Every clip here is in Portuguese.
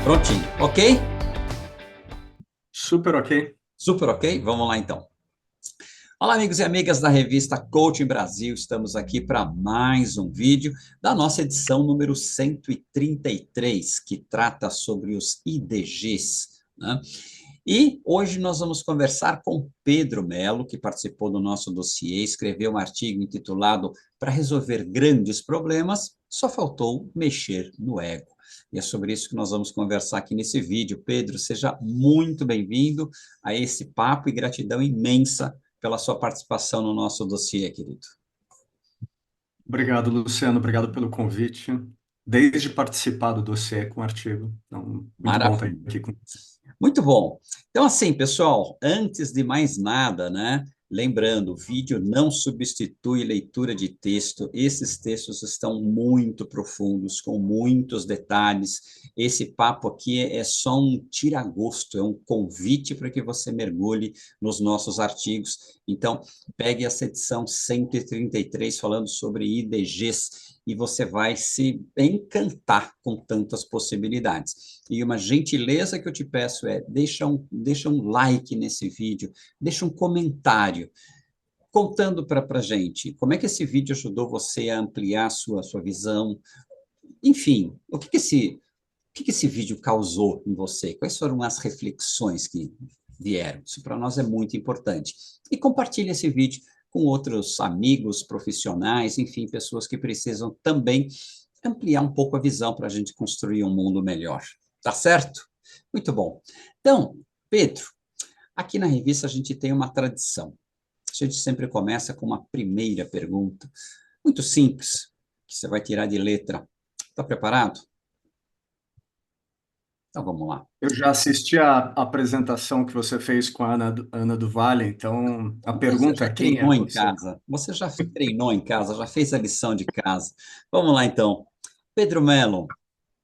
Prontinho, ok? Super ok. Super ok? Vamos lá então. Olá, amigos e amigas da revista Coaching Brasil. Estamos aqui para mais um vídeo da nossa edição número 133, que trata sobre os IDGs, né? E hoje nós vamos conversar com Pedro Melo, que participou do nosso dossiê, escreveu um artigo intitulado Para resolver grandes problemas, só faltou mexer no ego. E é sobre isso que nós vamos conversar aqui nesse vídeo. Pedro, seja muito bem-vindo a esse papo e gratidão imensa pela sua participação no nosso dossiê, querido. Obrigado, Luciano. Obrigado pelo convite. Desde participar do dossiê com o artigo. Então, muito bom estar Maravilha. aqui com. Muito bom. Então, assim, pessoal, antes de mais nada, né? Lembrando, o vídeo não substitui leitura de texto. Esses textos estão muito profundos, com muitos detalhes. Esse papo aqui é só um tira-gosto, é um convite para que você mergulhe nos nossos artigos. Então, pegue essa edição 133 falando sobre IDGs e você vai se encantar com tantas possibilidades. E uma gentileza que eu te peço é, deixa um like nesse vídeo, deixa um comentário, contando para a gente como é que esse vídeo ajudou você a ampliar a sua visão. Enfim, o que esse vídeo causou em você? Quais foram as reflexões que vieram? Isso para nós é muito importante. E compartilhe esse vídeo com outros amigos, profissionais, enfim, pessoas que precisam também ampliar um pouco a visão para a gente construir um mundo melhor. Tá certo? Muito bom. Então, Pedro, aqui na revista a gente tem uma tradição. A gente sempre começa com uma primeira pergunta, muito simples, que você vai tirar de letra. Está preparado? Então vamos lá. Eu já assisti a apresentação que você fez com a Ana do Vale, então a Você pergunta já é: quem é treinou em você? casa? Você já treinou em casa? Já fez a lição de casa? Vamos lá então. Pedro Melo,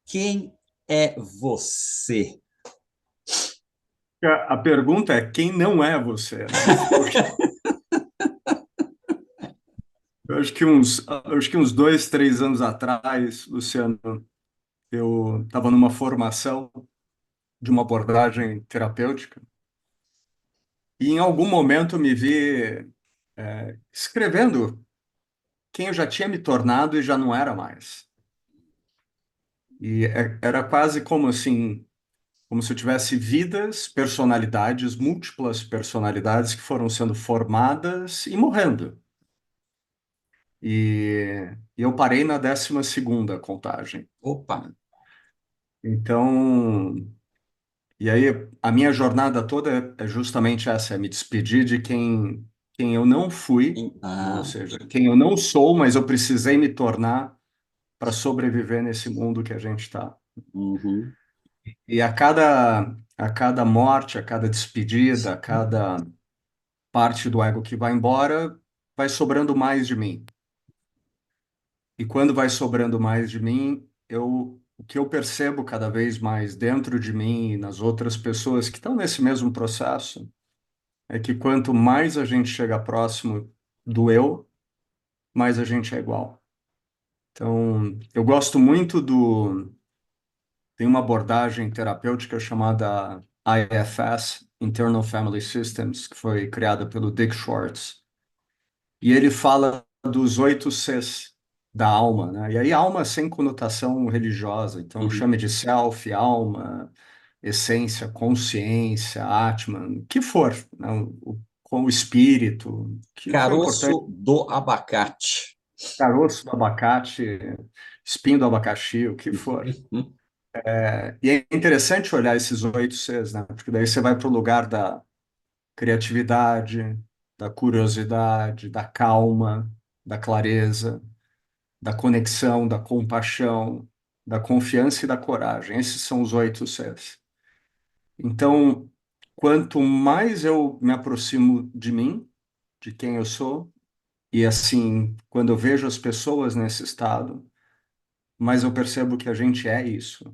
quem é você? A pergunta é: quem não é você, né? Porque eu acho que uns 2, 3 anos atrás, Luciano, eu estava numa formação de uma abordagem terapêutica e em algum momento eu me vi escrevendo quem eu já tinha me tornado e já não era mais. E era quase como assim, como se eu tivesse vidas, personalidades, múltiplas personalidades que foram sendo formadas e morrendo. E eu parei na 12ª contagem. Opa, Então, e aí a minha jornada toda é justamente essa, é me despedir de quem eu não fui, né? Ou seja, quem eu não sou, mas eu precisei me tornar para sobreviver nesse mundo que a gente está. uhum. E a cada morte, a cada despedida, a cada parte do ego que vai embora, vai sobrando mais de mim. E quando vai sobrando mais de mim, o que eu percebo cada vez mais dentro de mim e nas outras pessoas que estão nesse mesmo processo é que quanto mais a gente chega próximo do eu, mais a gente é igual. Então, eu gosto muito do. Tem uma abordagem terapêutica chamada IFS, Internal Family Systems, que foi criada pelo Dick Schwartz. E ele fala dos 8 Cs da alma, né? E aí alma sem conotação religiosa, então Uhum. chame de self, alma, essência, consciência, Atman, o que for, né? Com o espírito, o que for importante, Caroço do abacate. caroço do abacate, espinho do abacaxi, o que for. Uhum. E é interessante olhar esses 8 Cs, né? Porque daí você vai para o lugar da criatividade, da curiosidade, da calma, da clareza, da conexão, da compaixão, da confiança e da coragem. Esses são os 8 Cs. Então, quanto mais eu me aproximo de mim, de quem eu sou, e assim, quando eu vejo as pessoas nesse estado, mais eu percebo que a gente é isso.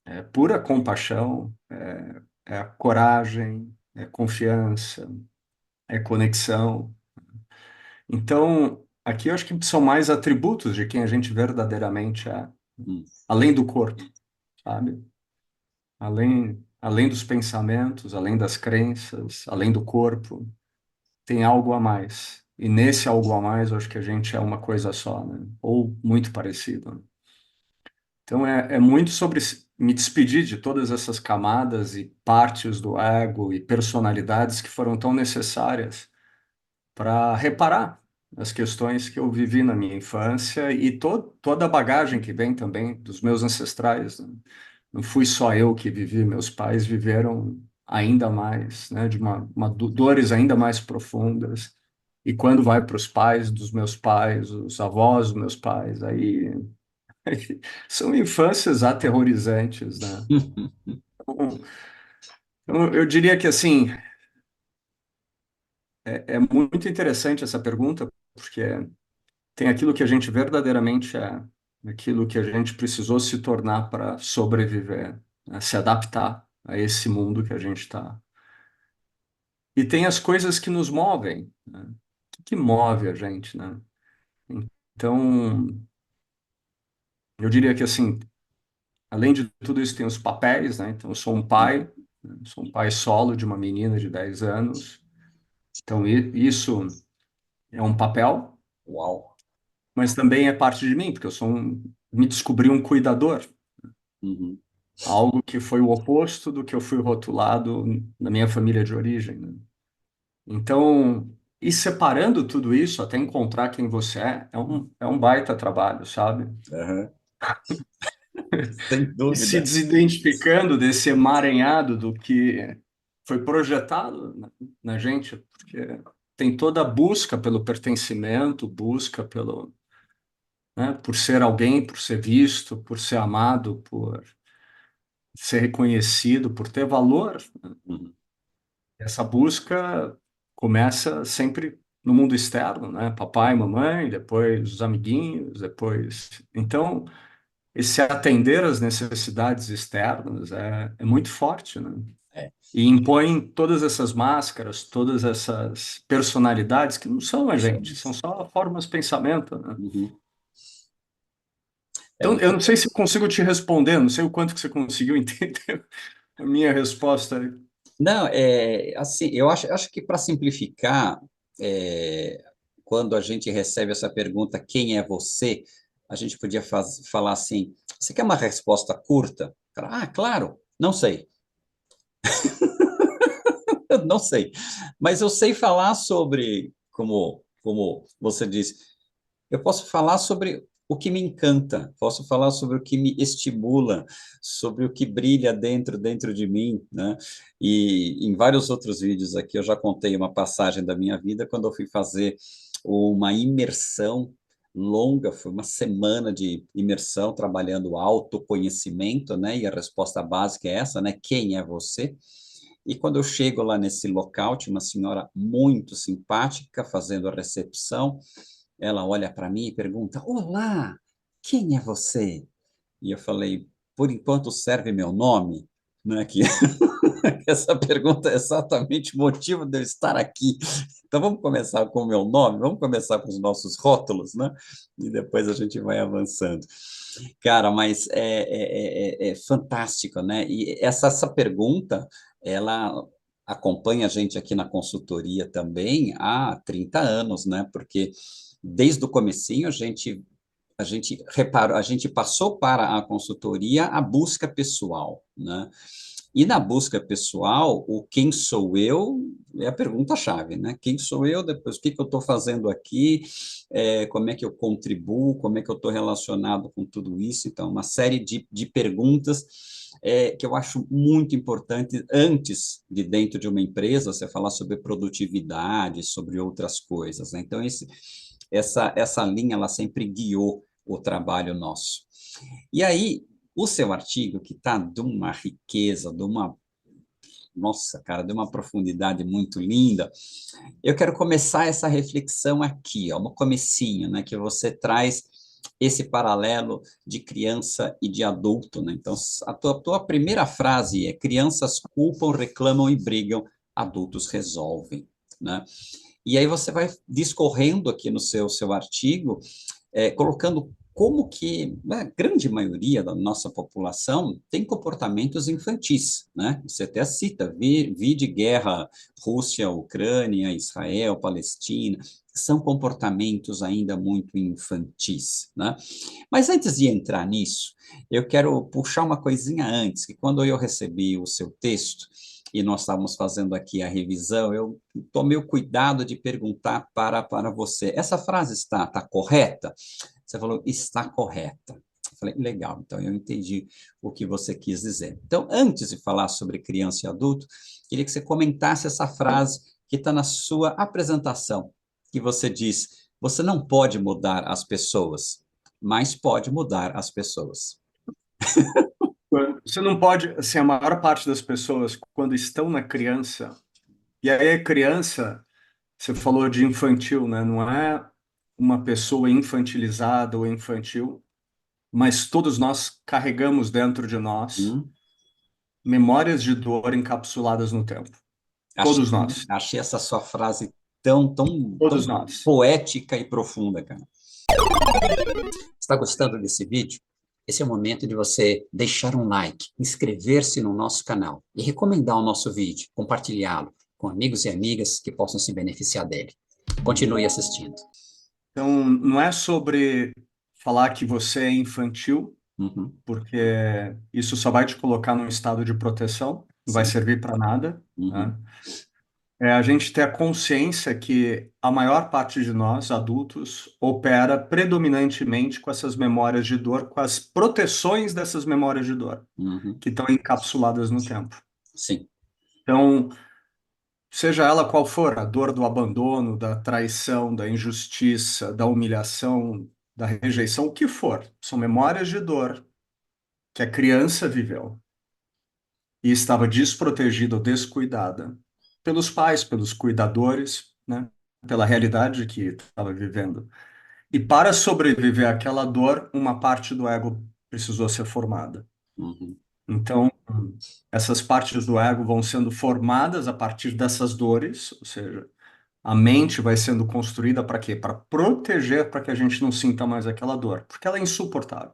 É pura compaixão, é coragem, é confiança, é conexão. Então, aqui eu acho que são mais atributos de quem a gente verdadeiramente é, além do corpo. sabe? Além dos pensamentos, além das crenças, além do corpo, tem algo a mais. E nesse algo a mais, eu acho que a gente é uma coisa só, né? Ou muito parecido, né? Então é muito sobre me despedir de todas essas camadas e partes do ego e personalidades que foram tão necessárias para reparar as questões que eu vivi na minha infância e toda a bagagem que vem também dos meus ancestrais, né? Não fui só eu que vivi, meus pais viveram ainda mais, né? De dores ainda mais profundas. E quando vai para os pais dos meus pais, os avós dos meus pais, aí são infâncias aterrorizantes, né? Então, eu diria que assim é muito interessante essa pergunta, porque tem aquilo que a gente verdadeiramente é, aquilo que a gente precisou se tornar para sobreviver, né? Se adaptar a esse mundo que a gente está. E tem as coisas que nos movem, né? O que move a gente, né? Então, eu diria que assim, além de tudo isso, tem os papéis, né? Então, eu sou um pai, né? Sou um pai solo de uma menina de 10 anos. Então, isso é um papel, Uau! mas também é parte de mim, porque me descobri um cuidador, Uhum. algo que foi o oposto do que eu fui rotulado na minha família de origem, né? Então, ir separando tudo isso até encontrar quem você é um baita trabalho, sabe? Aham. Sem E se dúvida. desidentificando desse emaranhado do que foi projetado na gente, porque tem toda a busca pelo pertencimento, busca pelo, né, por ser alguém, por ser visto, por ser amado, por ser reconhecido, por ter valor. Uhum. Essa busca começa sempre no mundo externo, né? Papai, mamãe, depois os amiguinhos, depois. Então, esse atender às necessidades externas é muito forte, né? É. E impõe todas essas máscaras, todas essas personalidades que não são a gente, são só formas de pensamento, né? Uhum. É Então, eu muito. não sei se eu consigo te responder, não sei o quanto que você conseguiu entender a minha resposta. Não, assim, acho que para simplificar, é, quando a gente recebe essa pergunta, quem é você? A gente podia falar assim: você quer uma resposta curta? Cara, ah, claro, não sei. Não sei. Mas eu sei falar sobre, como você disse, eu posso falar sobre o que me encanta, posso falar sobre o que me estimula, sobre o que brilha dentro de mim, né? E em vários outros vídeos aqui eu já contei uma passagem da minha vida quando eu fui fazer uma imersão longa, foi uma semana de imersão trabalhando autoconhecimento, né? E a resposta básica é essa, né? Quem é você? E quando eu chego lá nesse local, tinha uma senhora muito simpática fazendo a recepção. Ela olha para mim e pergunta: Olá, quem é você? E eu falei: Por enquanto serve meu nome, né? Que essa pergunta é exatamente o motivo de eu estar aqui. Então vamos começar com o meu nome, vamos começar com os nossos rótulos, né? E depois a gente vai avançando. Cara, mas é fantástico, né? E essa pergunta, ela acompanha a gente aqui na consultoria também há 30 anos, né? Porque desde o comecinho a gente reparou, a gente passou para a consultoria a busca pessoal, né? E na busca pessoal, o quem sou eu é a pergunta-chave, né? Quem sou eu depois? O que que eu estou fazendo aqui? Como é que eu contribuo? Como é que eu estou relacionado com tudo isso? Então, uma série de perguntas que eu acho muito importante antes de dentro de uma empresa você falar sobre produtividade, sobre outras coisas, né? Então, essa linha ela sempre guiou o trabalho nosso. E aí, o seu artigo, que está de uma riqueza, nossa, cara, de uma profundidade muito linda, eu quero começar essa reflexão aqui, ó, no comecinho, né, que você traz esse paralelo de criança e de adulto, né? Então, a tua primeira frase é: crianças culpam, reclamam e brigam, adultos resolvem, né? E aí você vai discorrendo aqui no seu artigo colocando como que a grande maioria da nossa população tem comportamentos infantis, né? Você até cita, vi de guerra, Rússia, Ucrânia, Israel, Palestina, são comportamentos ainda muito infantis, né? Mas antes de entrar nisso, eu quero puxar uma coisinha antes, que quando eu recebi o seu texto, e nós estávamos fazendo aqui a revisão, eu tomei o cuidado de perguntar para você, essa frase está correta? Você falou, está correta. Eu falei, legal, então eu entendi o que você quis dizer. Então, antes de falar sobre criança e adulto, queria que você comentasse essa frase que está na sua apresentação, que você diz, você não pode mudar as pessoas, mas pode mudar as pessoas. Você não pode, assim, a maior parte das pessoas, quando estão na criança, e aí a criança, você falou de infantil, né? Não é uma pessoa infantilizada ou infantil, mas todos nós carregamos dentro de nós Hum? memórias de dor encapsuladas no tempo. Achei, Todos nós. achei essa sua frase tão Todos nós. poética e profunda, cara. Está gostando desse vídeo? Esse é o momento de você deixar um like, inscrever-se no nosso canal e recomendar o nosso vídeo, compartilhá-lo com amigos e amigas que possam se beneficiar dele. Continue assistindo. Então, não é sobre falar que você é infantil, Uhum, porque isso só vai te colocar num estado de proteção, não vai sim. servir para nada, Uhum, né? É a gente ter a consciência que a maior parte de nós, adultos, opera predominantemente com essas memórias de dor, com as proteções dessas memórias de dor, uhum, que estão encapsuladas no tempo. sim. Então, seja ela qual for, a dor do abandono, da traição, da injustiça, da humilhação, da rejeição, o que for, são memórias de dor que a criança viveu e estava desprotegida ou descuidada pelos pais, pelos cuidadores, né? Pela realidade que estava vivendo. E para sobreviver àquela dor, uma parte do ego precisou ser formada. Uhum, Então, essas partes do ego vão sendo formadas a partir dessas dores, ou seja, a mente vai sendo construída para quê? Para proteger, para que a gente não sinta mais aquela dor, porque ela é insuportável.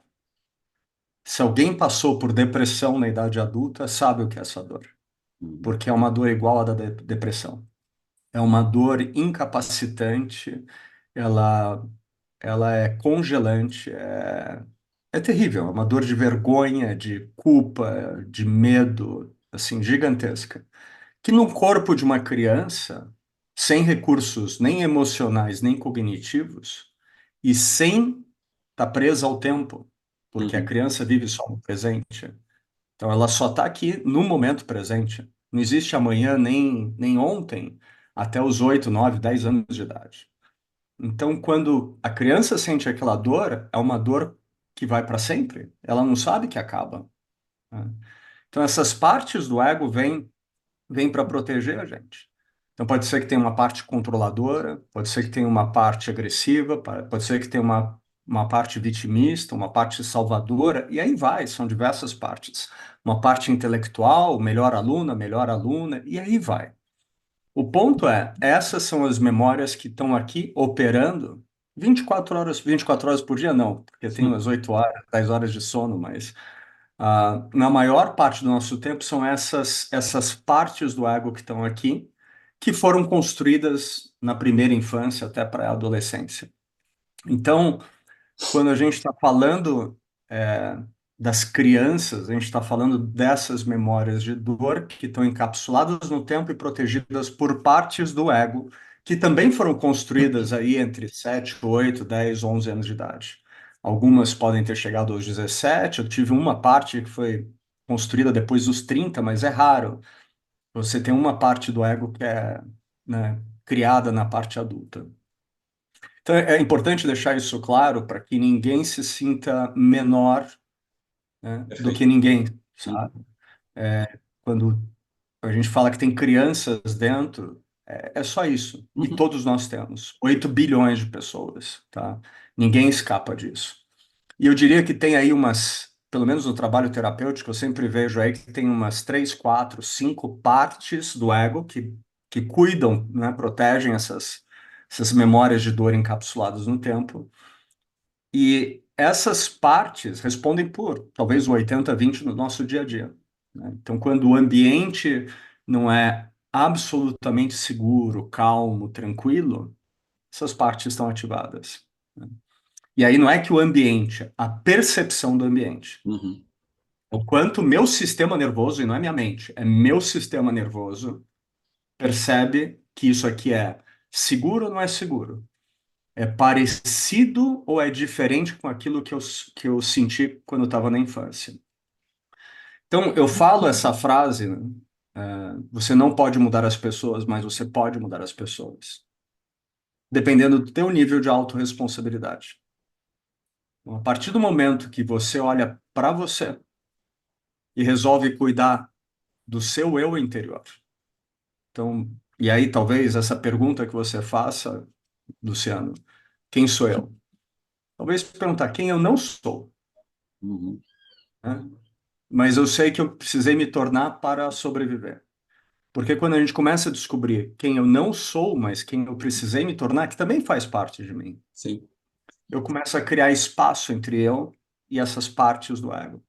Se alguém passou por depressão na idade adulta, sabe o que é essa dor, uhum, porque é uma dor igual à da depressão. É uma dor incapacitante, ela, ela é congelante, é terrível, é uma dor de vergonha, de culpa, de medo, assim, gigantesca. Que no corpo de uma criança, sem recursos nem emocionais nem cognitivos, e sem estar presa ao tempo, porque a uhum, criança vive só no presente. Então ela só está aqui no momento presente. Não existe amanhã nem ontem, até os 8, 9, 10 anos de idade. Então, quando a criança sente aquela dor, é uma dor que vai para sempre. Ela não sabe que acaba, né? Então, essas partes do ego vêm para proteger a gente. Então, pode ser que tenha uma parte controladora, pode ser que tenha uma parte agressiva, pode ser que tenha uma parte vitimista, uma parte salvadora, e aí vai, são diversas partes. Uma parte intelectual, melhor aluna, e aí vai. O ponto é, essas são as memórias que estão aqui operando 24 horas por dia, não, porque eu tenho uhum, umas 8 horas, 10 horas de sono, mas na maior parte do nosso tempo são essas partes do ego que estão aqui, que foram construídas na primeira infância até para a adolescência. Então, quando a gente está falando das crianças, a gente está falando dessas memórias de dor que estão encapsuladas no tempo e protegidas por partes do ego, que também foram construídas aí entre 7, 8, 10, 11 anos de idade. Algumas podem ter chegado aos 17, eu tive uma parte que foi construída depois dos 30, mas é raro. Você tem uma parte do ego que é, né, criada na parte adulta. Então é importante deixar isso claro para que ninguém se sinta menor, né, do que perfeito. ninguém, Uhum, sabe? Quando a gente fala que tem crianças dentro, é só isso. E uhum, todos nós temos. 8 bilhões de pessoas, tá? Ninguém escapa disso. E eu diria que tem aí pelo menos no trabalho terapêutico, eu sempre vejo aí que tem umas 3, 4, 5 partes do ego que cuidam, né, protegem essas memórias de dor encapsuladas no tempo. E essas partes respondem por talvez o 80-20 no nosso dia a dia, né? Então, quando o ambiente não é absolutamente seguro, calmo, tranquilo, essas partes estão ativadas, né? E aí não é que o ambiente, a percepção do ambiente, Uhum. o quanto meu sistema nervoso, e não é minha mente, é meu sistema nervoso, percebe que isso aqui é seguro ou não é seguro. É parecido ou é diferente com aquilo que eu senti quando eu estava na infância? Então, eu falo essa frase, né? Você não pode mudar as pessoas, mas você pode mudar as pessoas, dependendo do teu nível de autorresponsabilidade. Então, a partir do momento que você olha para você e resolve cuidar do seu eu interior. Então, e aí talvez essa pergunta que você faça, Luciano, quem sou eu? Talvez perguntar quem eu não sou, Uhum. né? Mas eu sei que eu precisei me tornar para sobreviver. Porque quando a gente começa a descobrir quem eu não sou, mas quem eu precisei me tornar, que também faz parte de mim, Sim. eu começo a criar espaço entre eu e essas partes do ego.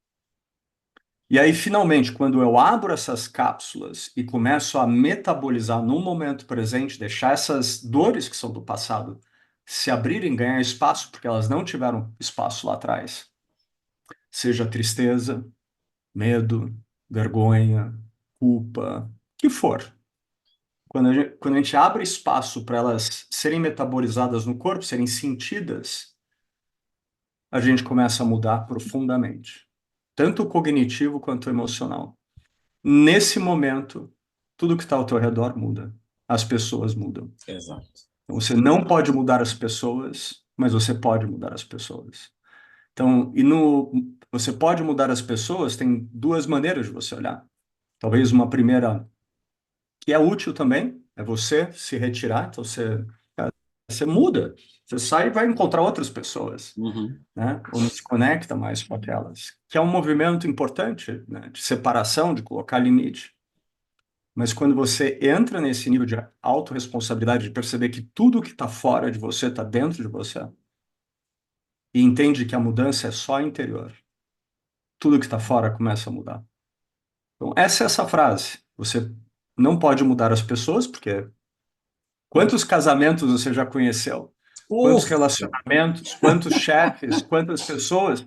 E aí, finalmente, quando eu abro essas cápsulas e começo a metabolizar no momento presente, deixar essas dores que são do passado se abrirem, ganhar espaço, porque elas não tiveram espaço lá atrás, seja tristeza, medo, vergonha, culpa, o que for. Quando a gente abre espaço para elas serem metabolizadas no corpo, serem sentidas, a gente começa a mudar profundamente, tanto o cognitivo quanto o emocional. Nesse momento, tudo que está ao teu redor muda. As pessoas mudam. Exato. Então, você não pode mudar as pessoas, mas você pode mudar as pessoas. Então, você pode mudar as pessoas, tem duas maneiras de você olhar. Talvez uma primeira que é útil também, é você se retirar, então você muda, você sai e vai encontrar outras pessoas, Uhum. né? Ou não se conecta mais com aquelas, que é um movimento importante, né? De separação, de colocar limite. Mas quando você entra nesse nível de autorresponsabilidade, de perceber que tudo que está fora de você está dentro de você, e entende que a mudança é só interior, tudo que está fora começa a mudar. Então, essa frase. Você não pode mudar as pessoas, porque quantos casamentos você já conheceu? Quantos Uf! relacionamentos? Quantos chefes? Quantas pessoas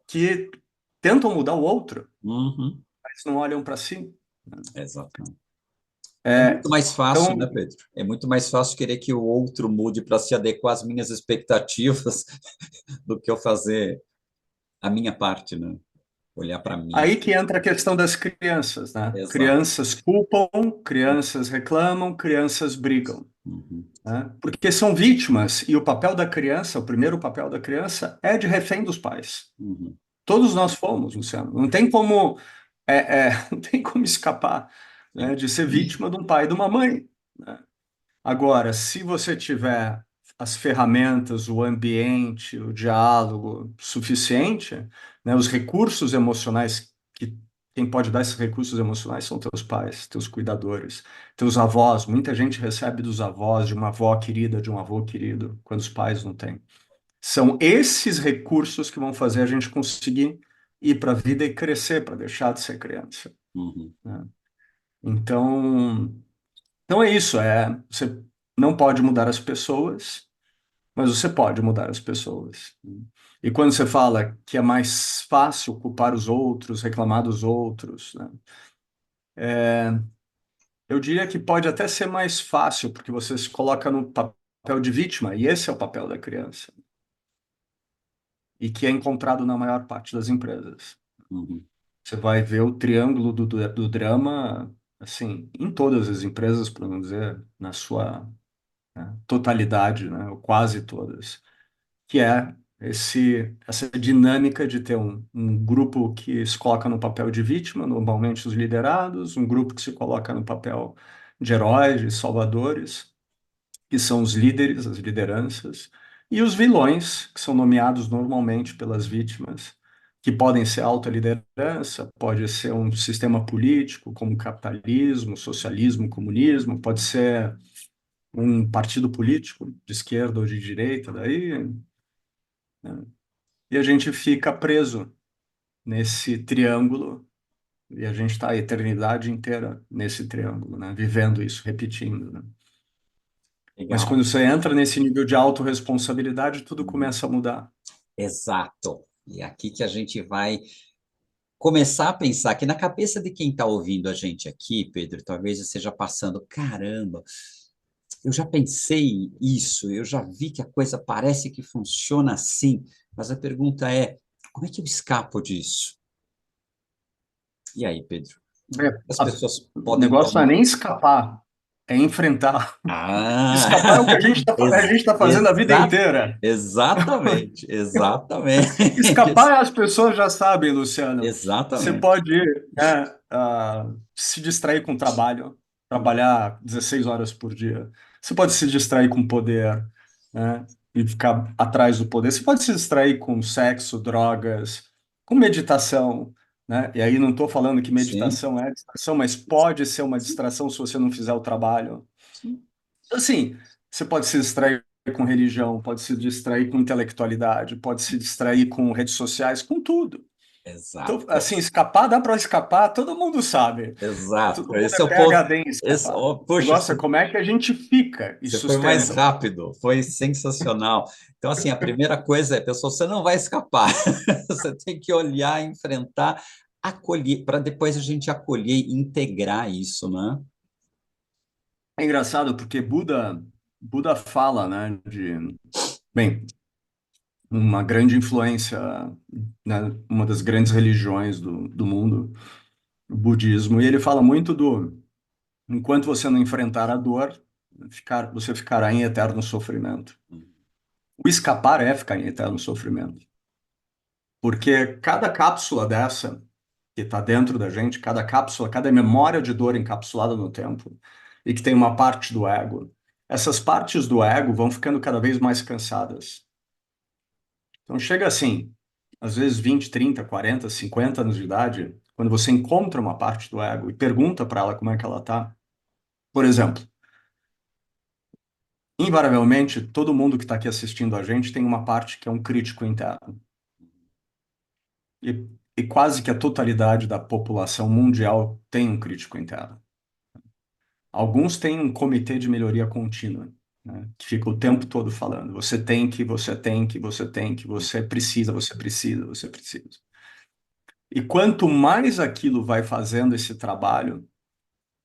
que tentam mudar o outro, Uhum. mas não olham para si? Exatamente. É É, muito mais fácil, né, então, Pedro? É muito mais fácil querer que o outro mude para se adequar às minhas expectativas do que eu fazer a minha parte, né? Olhar para mim. aí que entra a questão das crianças, né? Exato. Crianças culpam, crianças reclamam, crianças brigam, Uhum. né? Porque são vítimas e o papel da criança, o primeiro papel da criança é de refém dos pais. Uhum. Todos nós fomos, Luciano. Não tem como, não tem como escapar, Sim. né, de ser vítima de um pai e de uma mãe, né? Agora, se você tiver as ferramentas, o ambiente, o diálogo suficiente, né, os recursos emocionais, que quem pode dar esses recursos emocionais são teus pais, teus cuidadores, teus avós. Muita gente recebe dos avós, de uma avó querida, de um avô querido, quando os pais não têm. São esses recursos que vão fazer a gente conseguir ir para a vida e crescer, para deixar de ser criança, Uhum. né? Então é isso, você não pode mudar as pessoas, mas você pode mudar as pessoas. E quando você fala que é mais fácil culpar os outros, reclamar dos outros, né? Eu diria que pode até ser mais fácil, porque você se coloca no papel de vítima, e esse é o papel da criança, e que é encontrado na maior parte das empresas. Uhum. Você vai ver o triângulo do drama, assim, em todas as empresas, para não dizer na sua, né, totalidade, né, ou quase todas, que é essa dinâmica de ter um grupo que se coloca no papel de vítima, normalmente os liderados, um grupo que se coloca no papel de heróis, de salvadores, que são os líderes, as lideranças, e os vilões, que são nomeados normalmente pelas vítimas, que podem ser alta liderança, pode ser um sistema político, como capitalismo, socialismo, comunismo, pode ser um partido político de esquerda ou de direita, daí, né? e a gente fica preso nesse triângulo, e a gente está a eternidade inteira nesse triângulo, né? Vivendo isso, repetindo, né? Mas Legal. quando você entra nesse nível de autorresponsabilidade, tudo começa a mudar. Exato. E é aqui que a gente vai começar a pensar que na cabeça de quem está ouvindo a gente aqui, Pedro, talvez esteja passando, caramba, eu já pensei isso, eu já vi que a coisa parece que funciona assim, mas a pergunta é, como é que eu escapo disso? E aí, Pedro? É, As a- pessoas o podem negócio não é tomar. nem escapar, é enfrentar. Ah, Escapar é o que a gente tá fazendo a vida exa inteira. exatamente, exatamente, Escapar, as pessoas já sabem, Luciano. Você exatamente. pode, né, se distrair com trabalho, trabalhar 16 horas por dia. Você pode se distrair com poder, né, e ficar atrás do poder. Você pode se distrair com sexo, drogas, com meditação, né? E aí não estou falando que Sim, meditação é distração, mas pode ser uma distração se você não fizer o trabalho. sim, Assim, você pode se distrair com religião, pode se distrair com intelectualidade, pode se distrair com redes sociais, com tudo. Então, exato. assim, escapar, dá para escapar, todo mundo sabe. Exato. Todo mundo Esse é é o ponto. PhD em escapar. Oh, O poxa, negócio é como é que a gente fica e você foi mais sustenta. rápido, foi sensacional. Então, assim, a primeira coisa é, pessoal, você não vai escapar. Você tem que olhar, enfrentar, acolher, para depois a gente acolher e integrar isso, né? É engraçado porque Buda fala, né, bem, uma grande influência, né, uma das grandes religiões do mundo, o budismo, e ele fala muito enquanto você não enfrentar a dor, você ficará em eterno sofrimento. O escapar é ficar em eterno sofrimento. Porque cada cápsula dessa que está dentro da gente, cada cápsula, cada memória de dor encapsulada no tempo, e que tem uma parte do ego, essas partes do ego vão ficando cada vez mais cansadas. Então chega assim, às vezes 20, 30, 40, 50 anos de idade, quando você encontra uma parte do ego e pergunta para ela como é que ela tá. Por exemplo, invariavelmente, todo mundo que está aqui assistindo a gente tem uma parte que é um crítico interno. E, e quase que a totalidade da população mundial tem um crítico interno. Alguns têm um comitê de melhoria contínua, né, que fica o tempo todo falando: você tem que, você tem que, você tem que, você precisa, você precisa, você precisa. E quanto mais aquilo vai fazendo esse trabalho,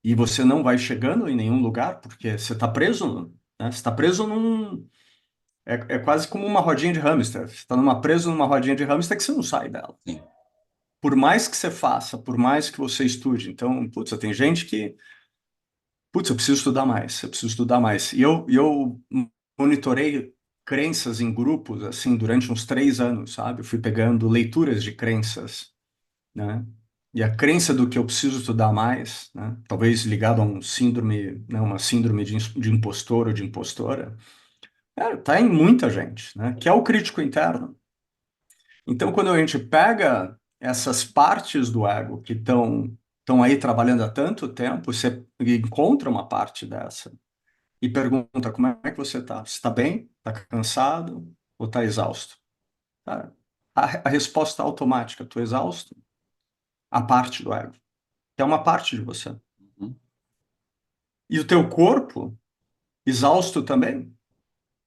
e você não vai chegando em nenhum lugar, porque você está preso, né? Você está preso num. É quase como uma rodinha de hamster. Você está preso numa rodinha de hamster que você não sai dela. Sim. Por mais que você faça, por mais que você estude. Então, putz, tem gente que, putz, eu preciso estudar mais, eu preciso estudar mais. E eu monitorei crenças em grupos, assim, durante uns 3 anos, sabe? Eu fui pegando leituras de crenças, né? E a crença do que eu preciso estudar mais, né? Talvez ligado a um síndrome, né? Uma síndrome de impostor ou de impostora, tá em muita gente, né? Que é o crítico interno. Então, quando a gente pega essas partes do ego que estão aí trabalhando há tanto tempo, você encontra uma parte dessa e pergunta como é que você está? Você está bem? Está cansado? Ou está exausto? Tá? A resposta automática, estou exausto, a parte do ego, que é uma parte de você. Uhum. E o teu corpo, exausto também,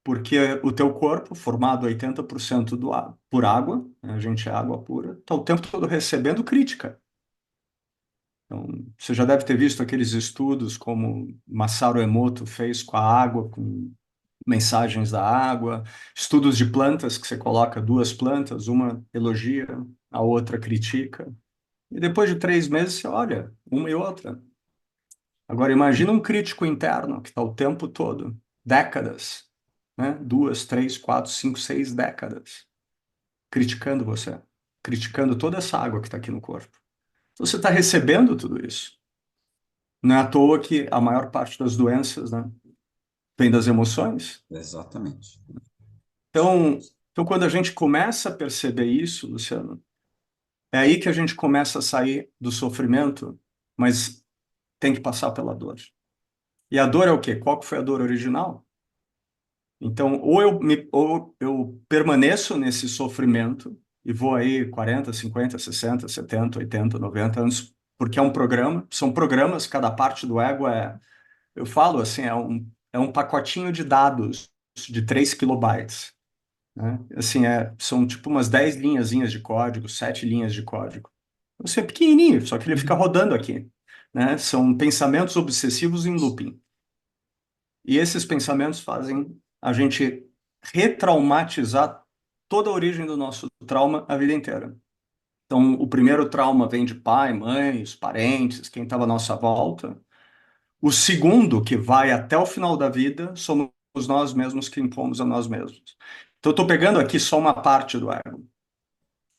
porque o teu corpo, formado 80% por água, né, a gente é água pura, está o tempo todo recebendo crítica. Então, você já deve ter visto aqueles estudos como Masaru Emoto fez com a água, com mensagens da água, estudos de plantas que você coloca duas plantas, uma elogia, a outra critica, e depois de 3 meses você olha uma e outra. Agora imagina um crítico interno que está o tempo todo, décadas, né? 2, 3, 4, 5, 6 décadas, criticando você, criticando toda essa água que está aqui no corpo. Então, você está recebendo tudo isso. Não é à toa que a maior parte das doenças, né, vem das emoções. Exatamente. Então, quando a gente começa a perceber isso, Luciano, é aí que a gente começa a sair do sofrimento, mas tem que passar pela dor. E a dor é o quê? Qual que foi a dor original? Então, ou eu permaneço nesse sofrimento e vou aí 40, 50, 60, 70, 80, 90 anos, porque é um programa, são programas, cada parte do ego eu falo assim, é um pacotinho de dados de 3 kilobytes, né? Assim, são tipo umas 10 linhazinhas de código, 7 linhas de código. Você é pequenininho, só que ele fica Uhum. rodando aqui, né? São pensamentos obsessivos em looping. E esses pensamentos fazem a gente retraumatizar toda a origem do nosso trauma a vida inteira. Então, o primeiro trauma vem de pai, mãe, os parentes, quem estava à nossa volta. O segundo, que vai até o final da vida, somos nós mesmos que impomos a nós mesmos. Então, eu estou pegando aqui só uma parte do ego,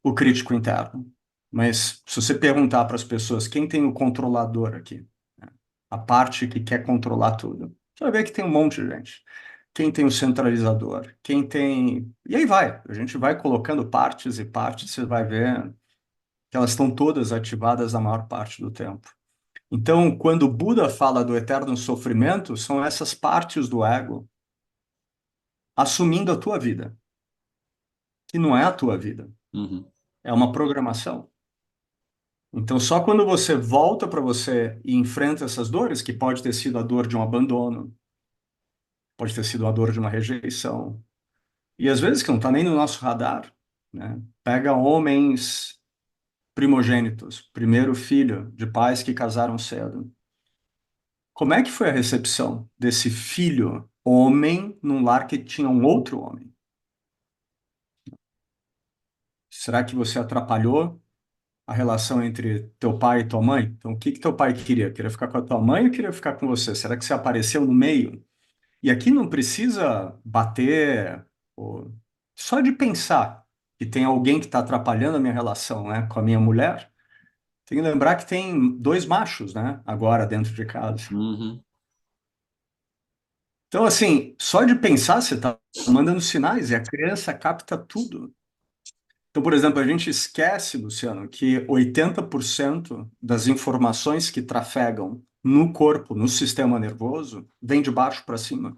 o crítico interno. Mas se você perguntar para as pessoas quem tem o controlador aqui, né? A parte que quer controlar tudo, você vai ver que tem um monte de gente. Quem tem o centralizador, quem tem. E aí vai, a gente vai colocando partes e partes, você vai ver que elas estão todas ativadas na maior parte do tempo. Então, quando o Buda fala do eterno sofrimento, são essas partes do ego assumindo a tua vida, que não é a tua vida, Uhum. é uma programação. Então, só quando você volta para você e enfrenta essas dores, que pode ter sido a dor de um abandono, pode ter sido a dor de uma rejeição, e às vezes que não está nem no nosso radar, né? Pega homens primogênitos, primeiro filho de pais que casaram cedo. Como é que foi a recepção desse filho homem num lar que tinha um outro homem? Será que você atrapalhou a relação entre teu pai e tua mãe? Então, o que que teu pai queria? Queria ficar com a tua mãe ou queria ficar com você? Será que você apareceu no meio? E aqui não precisa bater, ou... só de pensar que tem alguém que está atrapalhando a minha relação, né, com a minha mulher. Tem que lembrar que tem dois machos, né, agora dentro de casa. Uhum. Então, assim, só de pensar você está mandando sinais e a criança capta tudo. Então, por exemplo, a gente esquece, Luciano, que 80% das informações que trafegam no corpo, no sistema nervoso, vem de baixo para cima.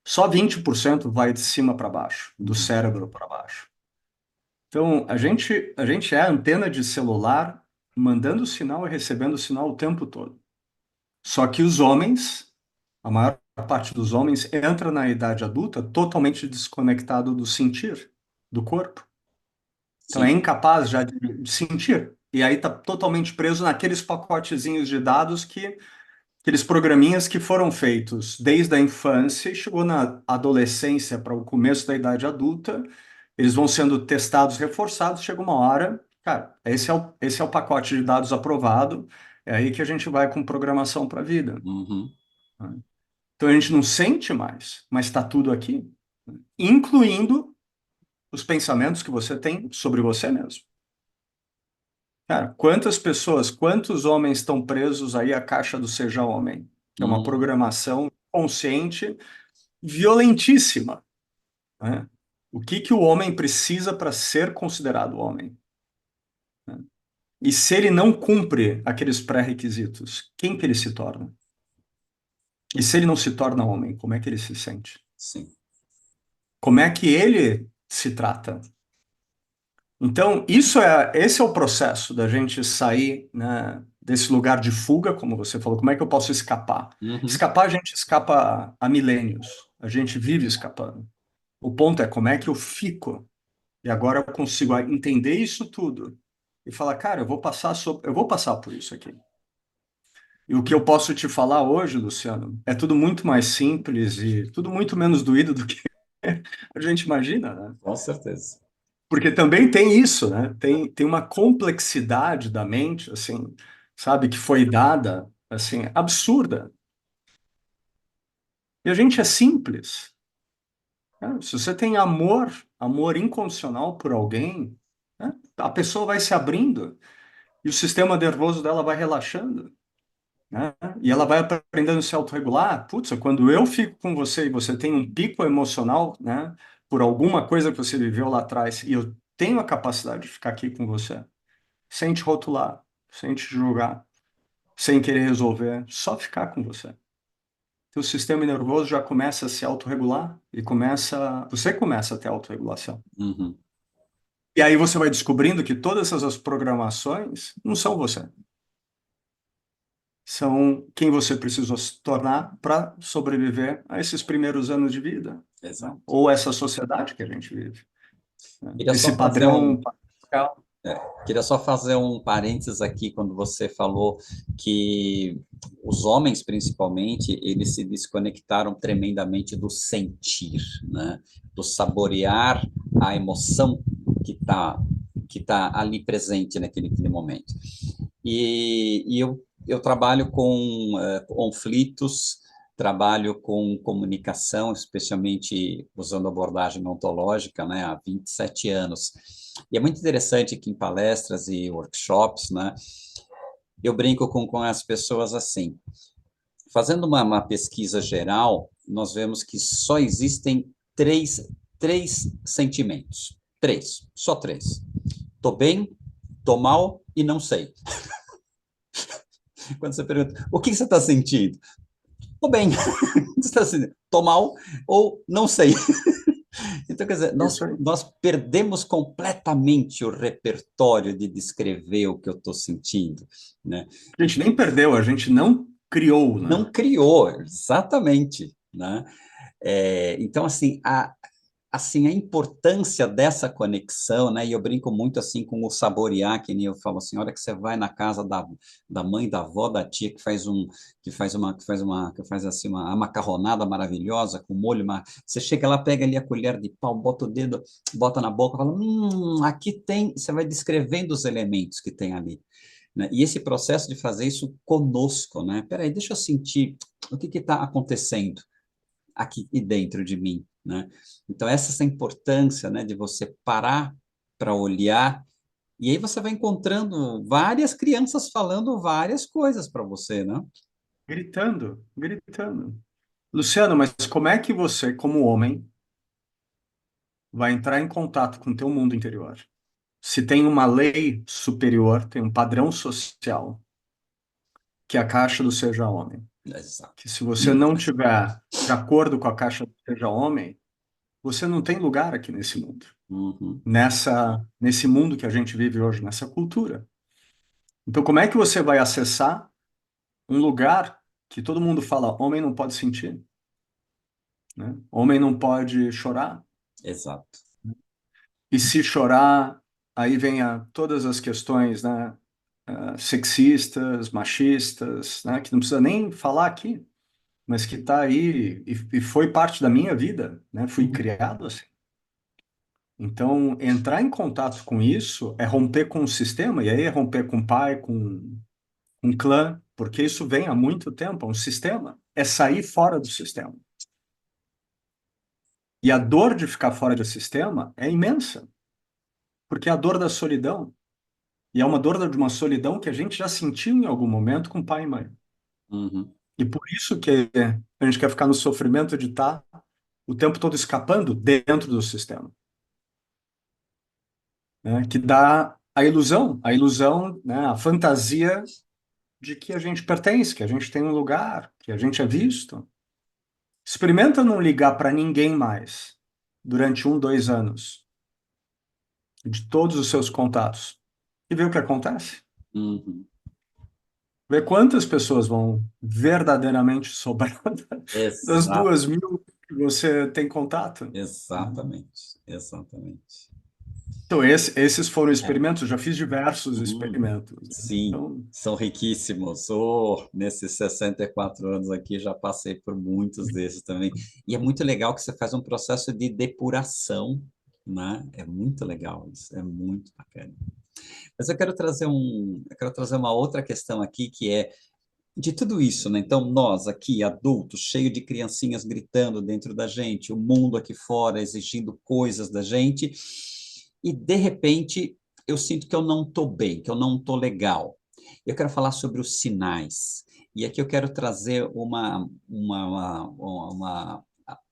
Só 20% vai de cima para baixo, do Uhum. cérebro para baixo. Então, a gente é a antena de celular mandando sinal e recebendo sinal o tempo todo. Só que os homens, a maior parte dos homens, entra na idade adulta totalmente desconectado do sentir, do corpo. Então, é Sim. incapaz já de sentir. E aí está totalmente preso naqueles pacotezinhos de dados aqueles programinhas que foram feitos desde a infância e chegou na adolescência para o começo da idade adulta, eles vão sendo testados, reforçados, chega uma hora, cara, esse é o pacote de dados aprovado, é aí que a gente vai com programação para a vida, Uhum. né? Então a gente não sente mais, mas está tudo aqui, incluindo os pensamentos que você tem sobre você mesmo. Cara, quantas pessoas, quantos homens estão presos aí à caixa do Seja Homem, que é uma Uhum. programação consciente violentíssima, né? O que que o homem precisa para ser considerado homem, né? E se ele não cumpre aqueles pré-requisitos, quem que ele se torna? E se ele não se torna homem, como é que ele se sente? Sim. Como é que ele se trata? Então, esse é o processo da gente sair, né, desse lugar de fuga, como você falou. Como é que eu posso escapar? Uhum. Escapar, a gente escapa há milênios. A gente vive escapando. O ponto é como é que eu fico. E agora eu consigo entender isso tudo e falar, cara, eu vou passar por isso aqui. E o que eu posso te falar hoje, Luciano, é tudo muito mais simples e tudo muito menos doído do que a gente imagina, né? Com certeza. Porque também tem isso, né? Tem uma complexidade da mente, assim, sabe, que foi dada, assim, absurda. E a gente é simples, né? Se você tem amor, amor incondicional por alguém, né, a pessoa vai se abrindo e o sistema nervoso dela vai relaxando, né? E ela vai aprendendo a se autorregular. Putz, quando eu fico com você e você tem um pico emocional, né, por alguma coisa que você viveu lá atrás, e eu tenho a capacidade de ficar aqui com você, sem te rotular, sem te julgar, sem querer resolver, só ficar com você. teu sistema nervoso já começa a se autorregular e você começa a ter autorregulação. Uhum. E aí você vai descobrindo que todas essas programações não são você. São quem você precisou se tornar para sobreviver a esses primeiros anos de vida, né? Exato. Ou essa sociedade que a gente vive, né? Queria Esse só fazer padrão um, patriarcal. queria só fazer um parênteses aqui quando você falou que os homens, principalmente, eles se desconectaram tremendamente do sentir, né? Do saborear a emoção que tá ali presente naquele momento. E eu trabalho com conflitos, trabalho com comunicação, especialmente usando abordagem ontológica, né, há 27 anos. E é muito interessante que em palestras e workshops, né, eu brinco com as pessoas assim. Fazendo uma pesquisa geral, nós vemos que só existem três sentimentos. Três, só três. Tô bem, tô mal e não sei. Quando você pergunta, o que você está sentindo? Tô bem. Você está sentindo? Tô mal ou não sei. Então, quer dizer, Isso aí. nós perdemos completamente o repertório de descrever o que eu estou sentindo, né? A gente nem perdeu, a gente não criou, né? Não criou, exatamente, né? Então, assim, a importância dessa conexão, né? E eu brinco muito assim com o saborear, que nem eu falo assim, a hora que você vai na casa da mãe, da avó, da tia que faz assim uma macarronada maravilhosa com molho, você chega lá, pega ali a colher de pau, bota o dedo, bota na boca, fala, aqui tem, você vai descrevendo os elementos que tem ali, né? E esse processo de fazer isso conosco, né? Peraí, deixa eu sentir o que está acontecendo aqui dentro de mim, né? Então, essa importância, né, de você parar para olhar, e aí você vai encontrando várias crianças falando várias coisas para você, né? Gritando, gritando. Luciano, mas como é que você, como homem, vai entrar em contato com o teu mundo interior? Se tem uma lei superior, tem um padrão social, que é a caixa do seja homem. Exato. Que se você não tiver de acordo com a caixa do seja homem, você não tem lugar aqui nesse mundo. Uhum, Nesse mundo que a gente vive hoje, nessa cultura. Então, como é que você vai acessar um lugar que todo mundo fala, homem não pode sentir, né? Homem não pode chorar. exato. E se chorar, aí vem todas as questões, né, sexistas, machistas, né, que não precisa nem falar aqui, mas que está aí e foi parte da minha vida, né? Fui Uhum, criado assim. Então, entrar em contato com isso é romper com o sistema, e aí é romper com o pai, com um clã, porque isso vem há muito tempo, é um sistema, é sair fora do sistema. E a dor de ficar fora do sistema é imensa, porque é a dor da solidão. E é uma dor de uma solidão que a gente já sentiu em algum momento com pai e mãe. uhum, E por isso que a gente quer ficar no sofrimento de estar o tempo todo escapando dentro do sistema, né? Que dá a ilusão, né? A fantasia de que a gente pertence, que a gente tem um lugar, que a gente é visto. Experimenta não ligar para ninguém mais durante 1, 2 anos de todos os seus contatos e ver o que acontece. uhum. Ver quantas pessoas vão verdadeiramente sobrar das Exato, 2.000 que você tem contato, né? exatamente, exatamente. Então, esses foram É. experimentos, eu já fiz diversos Uhum. experimentos, né? Sim, Então, são riquíssimos. Oh, nesses 64 anos aqui, já passei por muitos desses também. E é muito legal que você faz um processo de depuração, né? É muito legal isso, é muito bacana. Mas eu quero trazer uma outra questão aqui, que é de tudo isso, né? Então, nós aqui, adultos, cheio de criancinhas gritando dentro da gente, o mundo aqui fora exigindo coisas da gente, e de repente eu sinto que eu não estou bem, que eu não estou legal. Eu quero falar sobre os sinais. E aqui eu quero trazer uma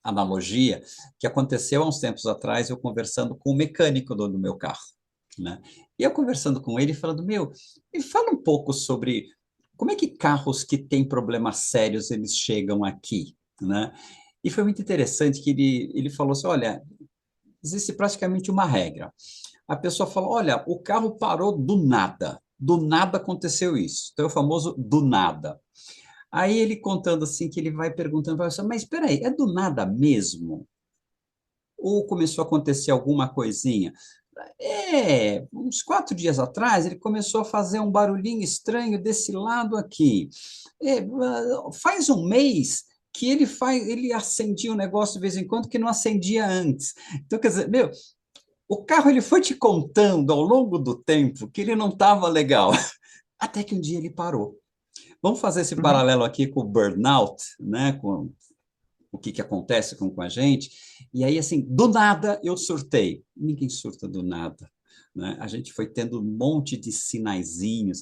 analogia que aconteceu há uns tempos atrás, eu conversando com o mecânico do meu carro, né? E eu conversando com ele, falando, meu, me fala um pouco sobre como é que carros que têm problemas sérios eles chegam aqui, né? E foi muito interessante que ele falou assim, olha, existe praticamente uma regra. A pessoa fala, olha, o carro parou do nada aconteceu isso. Então é o famoso do nada. Aí ele contando assim, que ele vai perguntando para a pessoa, mas espera aí, é do nada mesmo? Ou começou a acontecer alguma coisinha? Uns 4 dias atrás, ele começou a fazer um barulhinho estranho desse lado aqui. Faz um mês que ele acendia um negócio de vez em quando que não acendia antes. Então, quer dizer, meu, o carro ele foi te contando ao longo do tempo que ele não estava legal, até que um dia ele parou. Vamos fazer esse Uhum. paralelo aqui com o burnout, né? Com o que acontece com a gente. E aí, assim, do nada eu surtei. Ninguém surta do nada, né? A gente foi tendo um monte de sinaizinhos.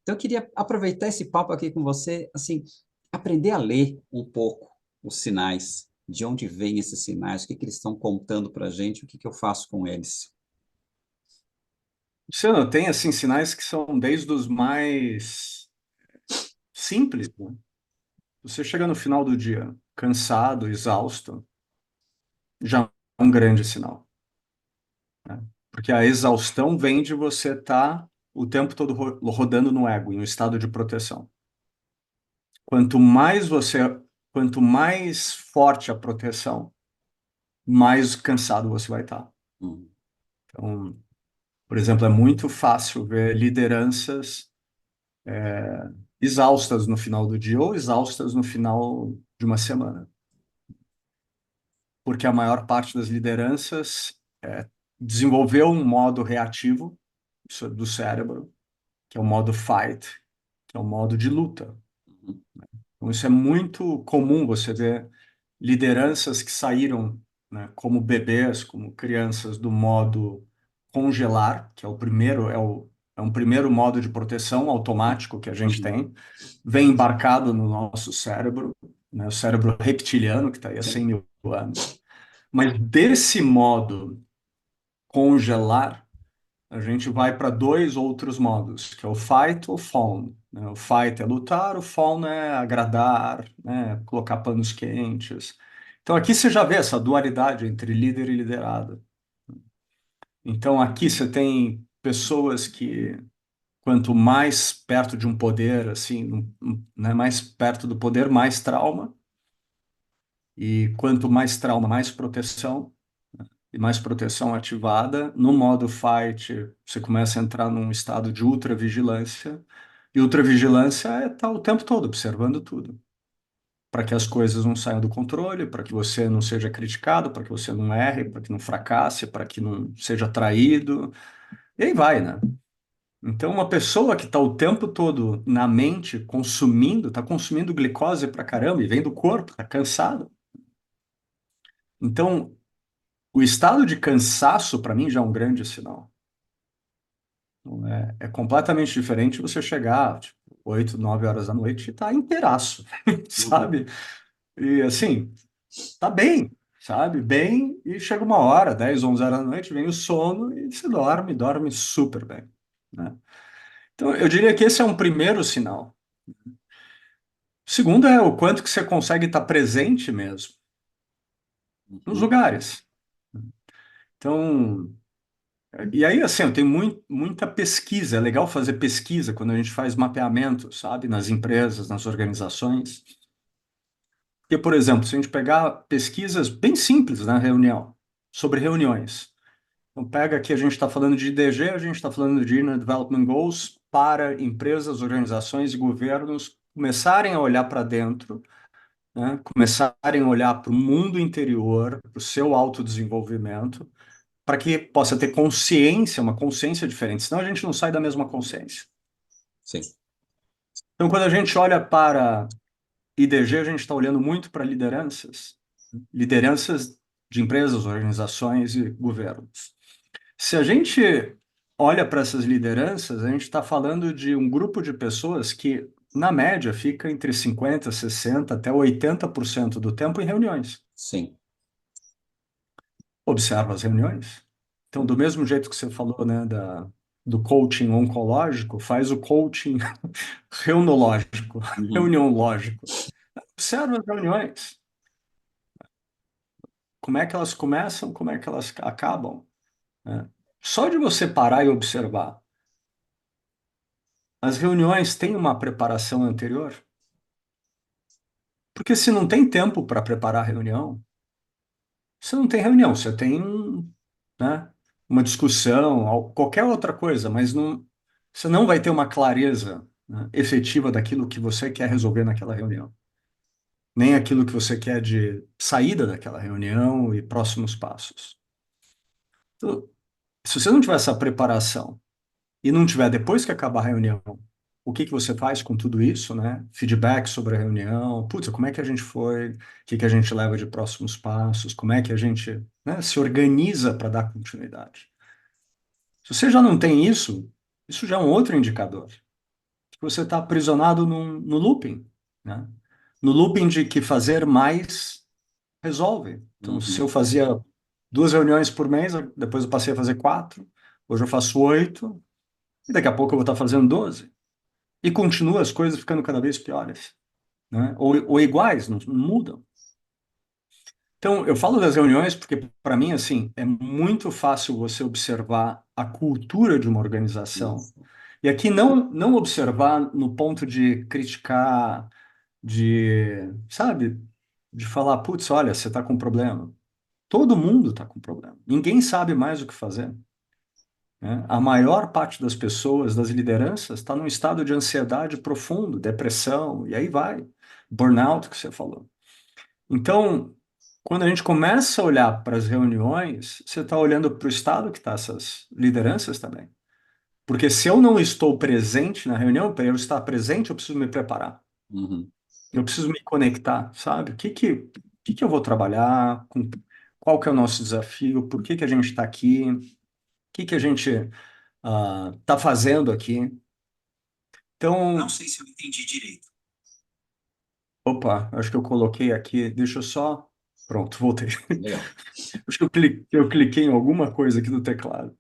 Então, eu queria aproveitar esse papo aqui com você, assim, aprender a ler um pouco os sinais, de onde vêm esses sinais, o que eles estão contando para a gente, o que eu faço com eles. Você não tem, assim, sinais que são desde os mais simples, né? Você chega no final do dia cansado, exausto, já é um grande sinal, né? Porque a exaustão vem de você estar o tempo todo rodando no ego, em um estado de proteção. Quanto mais você, quanto mais forte a proteção, mais cansado você vai estar. Hum, Então, por exemplo, é muito fácil ver lideranças exaustas no final do dia ou exaustas no final de uma semana, porque a maior parte das lideranças desenvolveu um modo reativo do cérebro, que é o modo fight, que é o modo de luta. uhum, Então, isso é muito comum você ver lideranças que saíram, né, como bebês, como crianças, do modo congelar, que é o primeiro, é um primeiro modo de proteção automático que a gente uhum, tem, vem embarcado no nosso cérebro, né, o cérebro reptiliano, que está aí há 100 sim, mil anos. Mas desse modo congelar, a gente vai para dois outros modos, que é o fight ou fawn, né? O fight é lutar, o fawn é agradar, né? Colocar panos quentes. Então aqui você já vê essa dualidade entre líder e liderado. Então aqui você tem pessoas que quanto mais perto de um poder, assim, né, mais perto do poder, mais trauma, e quanto mais trauma, mais proteção. E mais proteção ativada. No modo fight, você começa a entrar num estado de ultravigilância. E ultravigilância é estar o tempo todo observando tudo, para que as coisas não saiam do controle, para que você não seja criticado, para que você não erre, para que não fracasse, para que não seja traído. E aí vai, né? Então, uma pessoa que está o tempo todo na mente consumindo, está consumindo glicose pra caramba e vem do corpo, está cansado. Então, o estado de cansaço, para mim, já é um grande sinal. Não é completamente diferente você chegar, tipo, 8, 9 horas da noite e tá inteiraço, uhum, sabe? E assim, tá bem, sabe? Bem, e chega uma hora, 10, 11 horas da noite, vem o sono e você dorme, dorme super bem, né? Então, eu diria que esse é um primeiro sinal. O segundo é o quanto que você consegue estar presente mesmo, nos uhum, lugares. Então, e aí, assim, eu tenho muita pesquisa. É legal fazer pesquisa quando a gente faz mapeamento, sabe, nas empresas, nas organizações. Porque, por exemplo, se a gente pegar pesquisas bem simples na reunião, sobre reuniões. Então, pega aqui, a gente está falando de IDG, a gente está falando de Inner Development Goals para empresas, organizações e governos começarem a olhar para dentro, né, começarem a olhar para o mundo interior, para o seu autodesenvolvimento, para que possa ter consciência, uma consciência diferente, senão a gente não sai da mesma consciência. sim, Então, quando a gente olha para IDG, a gente está olhando muito para lideranças de empresas, organizações e governos. Se a gente olha para essas lideranças, a gente está falando de um grupo de pessoas que, na média, fica entre 50, 60 até 80% do tempo em reuniões. sim, Observa as reuniões. Então, do mesmo jeito que você falou, né, do coaching oncológico, faz o coaching reunológico, Uhum. reuniológico. Observa as reuniões. Como é que elas começam, como é que elas acabam, né? Só de você parar e observar. As reuniões têm uma preparação anterior? Porque se não tem tempo para preparar a reunião, você não tem reunião, você tem, né, uma discussão, qualquer outra coisa, mas não, você não vai ter uma clareza, né, efetiva daquilo que você quer resolver naquela reunião, nem aquilo que você quer de saída daquela reunião e próximos passos. Então, se você não tiver essa preparação e não tiver depois que acabar a reunião, o que que você faz com tudo isso, né? Feedback sobre a reunião, putz, como é que a gente foi, o que que a gente leva de próximos passos, como é que a gente, né, se organiza para dar continuidade. Se você já não tem isso, isso já é um outro indicador, que você está aprisionado no looping, né? No looping de que fazer mais resolve. Então, se eu Uhum. fazia 2 reuniões por mês, depois eu passei a fazer 4, hoje eu faço 8, e daqui a pouco eu vou estar fazendo 12. E continua as coisas ficando cada vez piores, né? Ou iguais, não mudam. Então, eu falo das reuniões porque, para mim, assim, é muito fácil você observar a cultura de uma organização. Isso. E aqui não observar no ponto de criticar, de, sabe, de falar, putz, olha, você está com problema. Todo mundo está com problema. Ninguém sabe mais o que fazer, né? A maior parte das pessoas, das lideranças, está num estado de ansiedade profundo, depressão, e aí vai. Burnout, que você falou. Então, quando a gente começa a olhar para as reuniões, você está olhando para o estado que está essas lideranças também. Porque se eu não estou presente na reunião, para eu estar presente, eu preciso me preparar. Uhum. Eu preciso me conectar, sabe? O que que eu vou trabalhar? Qual que é o nosso desafio? Por que que a gente está aqui? O que que a gente está fazendo aqui? Então, não sei se eu entendi direito. Opa, acho que eu coloquei aqui. Deixa eu só. Pronto, voltei. Legal. Acho que eu cliquei em alguma coisa aqui no teclado.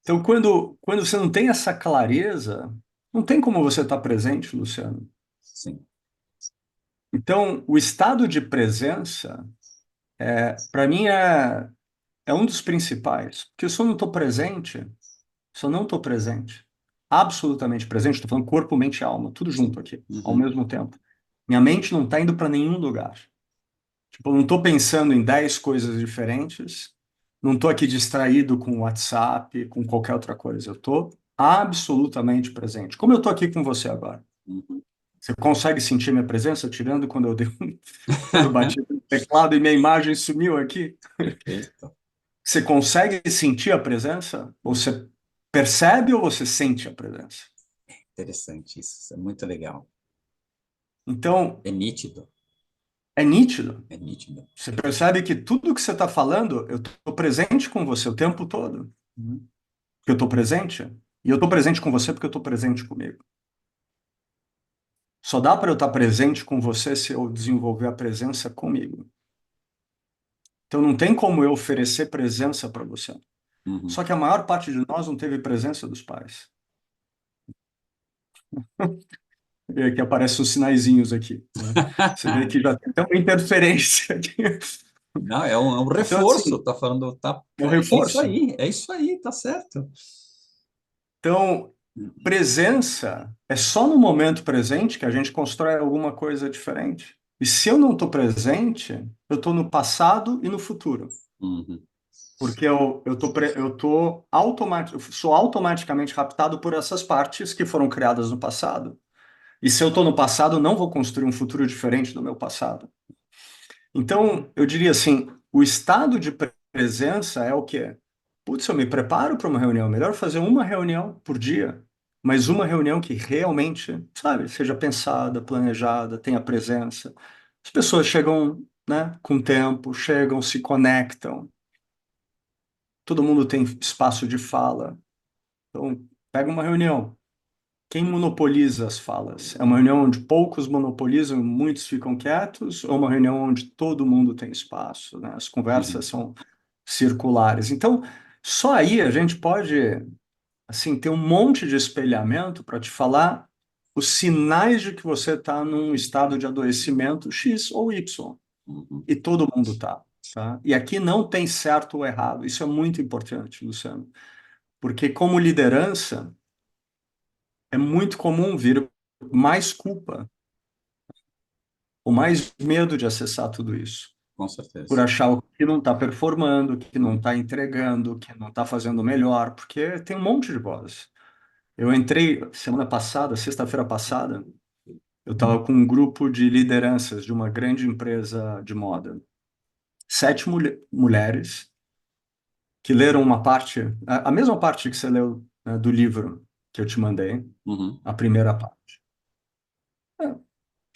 Então, quando você não tem essa clareza, não tem como você estar presente, Luciano. Sim. Então, o estado de presença, para mim, é um dos principais. Porque se eu não estou presente, se eu não estou presente, absolutamente presente, estou falando corpo, mente e alma, tudo Sim. junto aqui, ao Uhum. mesmo tempo. Minha mente não está indo para nenhum lugar. Tipo, eu não estou pensando em 10 coisas diferentes, não estou aqui distraído com o WhatsApp, com qualquer outra coisa. Eu estou absolutamente presente. Como eu estou aqui com você agora. Uhum. Você consegue sentir minha presença, tirando quando eu dei, quando eu bati no teclado e minha imagem sumiu aqui? Perfeito. Você consegue sentir a presença? Ou você percebe ou você sente a presença? Interessante isso. Isso é muito legal. Então, É nítido. é nítido. É nítido. Você percebe que tudo que você está falando, eu estou presente com você o tempo todo. Porque eu estou presente. E eu estou presente com você porque eu estou presente comigo. Só dá para eu estar presente com você se eu desenvolver a presença comigo. Então não tem como eu oferecer presença para você. Uhum. Só que a maior parte de nós não teve presença dos pais. E aqui aparecem os sinaizinhos aqui, né? Você vê que já tem até uma interferência aqui. Não, é um Então, reforço, assim, tá falando, tá, é um reforço. é isso aí, tá certo. Então, presença é só no momento presente que a gente constrói alguma coisa diferente. E se eu não estou presente, eu estou no passado e no futuro. Uhum. Porque eu sou automaticamente raptado por essas partes que foram criadas no passado. E se eu estou no passado, eu não vou construir um futuro diferente do meu passado. Então, eu diria assim, o estado de presença é o quê? Putz, eu me preparo para uma reunião. É melhor fazer uma reunião por dia, mas uma reunião que realmente, sabe, seja pensada, planejada, tenha presença. As pessoas chegam, né, com tempo, chegam, se conectam. Todo mundo tem espaço de fala. Então, pega uma reunião. Quem monopoliza as falas? É uma reunião onde poucos monopolizam e muitos ficam quietos, ou uma reunião onde todo mundo tem espaço, né? As conversas Uhum. são circulares. Então, só aí a gente pode Assim, tem um monte de espelhamento para te falar os sinais de que você está num estado de adoecimento X ou Y. Uhum. E todo mundo tá, tá? E aqui não tem certo ou errado. Isso é muito importante, Luciano. Porque como liderança, é muito comum vir mais culpa ou mais medo de acessar tudo isso. Com Por certeza. achar o que não está performando, que não está entregando, que não está fazendo melhor, porque tem um monte de voz. Eu entrei semana passada, sexta-feira passada, eu estava com um grupo de lideranças de uma grande empresa de moda. 7 mulheres que leram uma parte, a mesma parte que você leu, né, do livro que eu te mandei, Uhum. a primeira parte. É,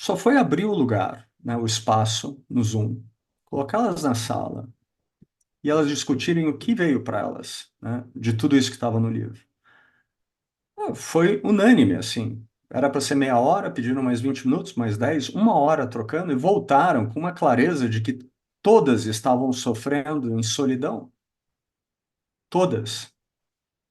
só foi abrir o lugar, né, o espaço no Zoom, colocá-las na sala e elas discutirem o que veio para elas, né, de tudo isso que estava no livro. Foi unânime, assim. Era para ser meia hora, pediram mais 20 minutos, mais 10, uma hora trocando e voltaram com uma clareza de que todas estavam sofrendo em solidão. Todas.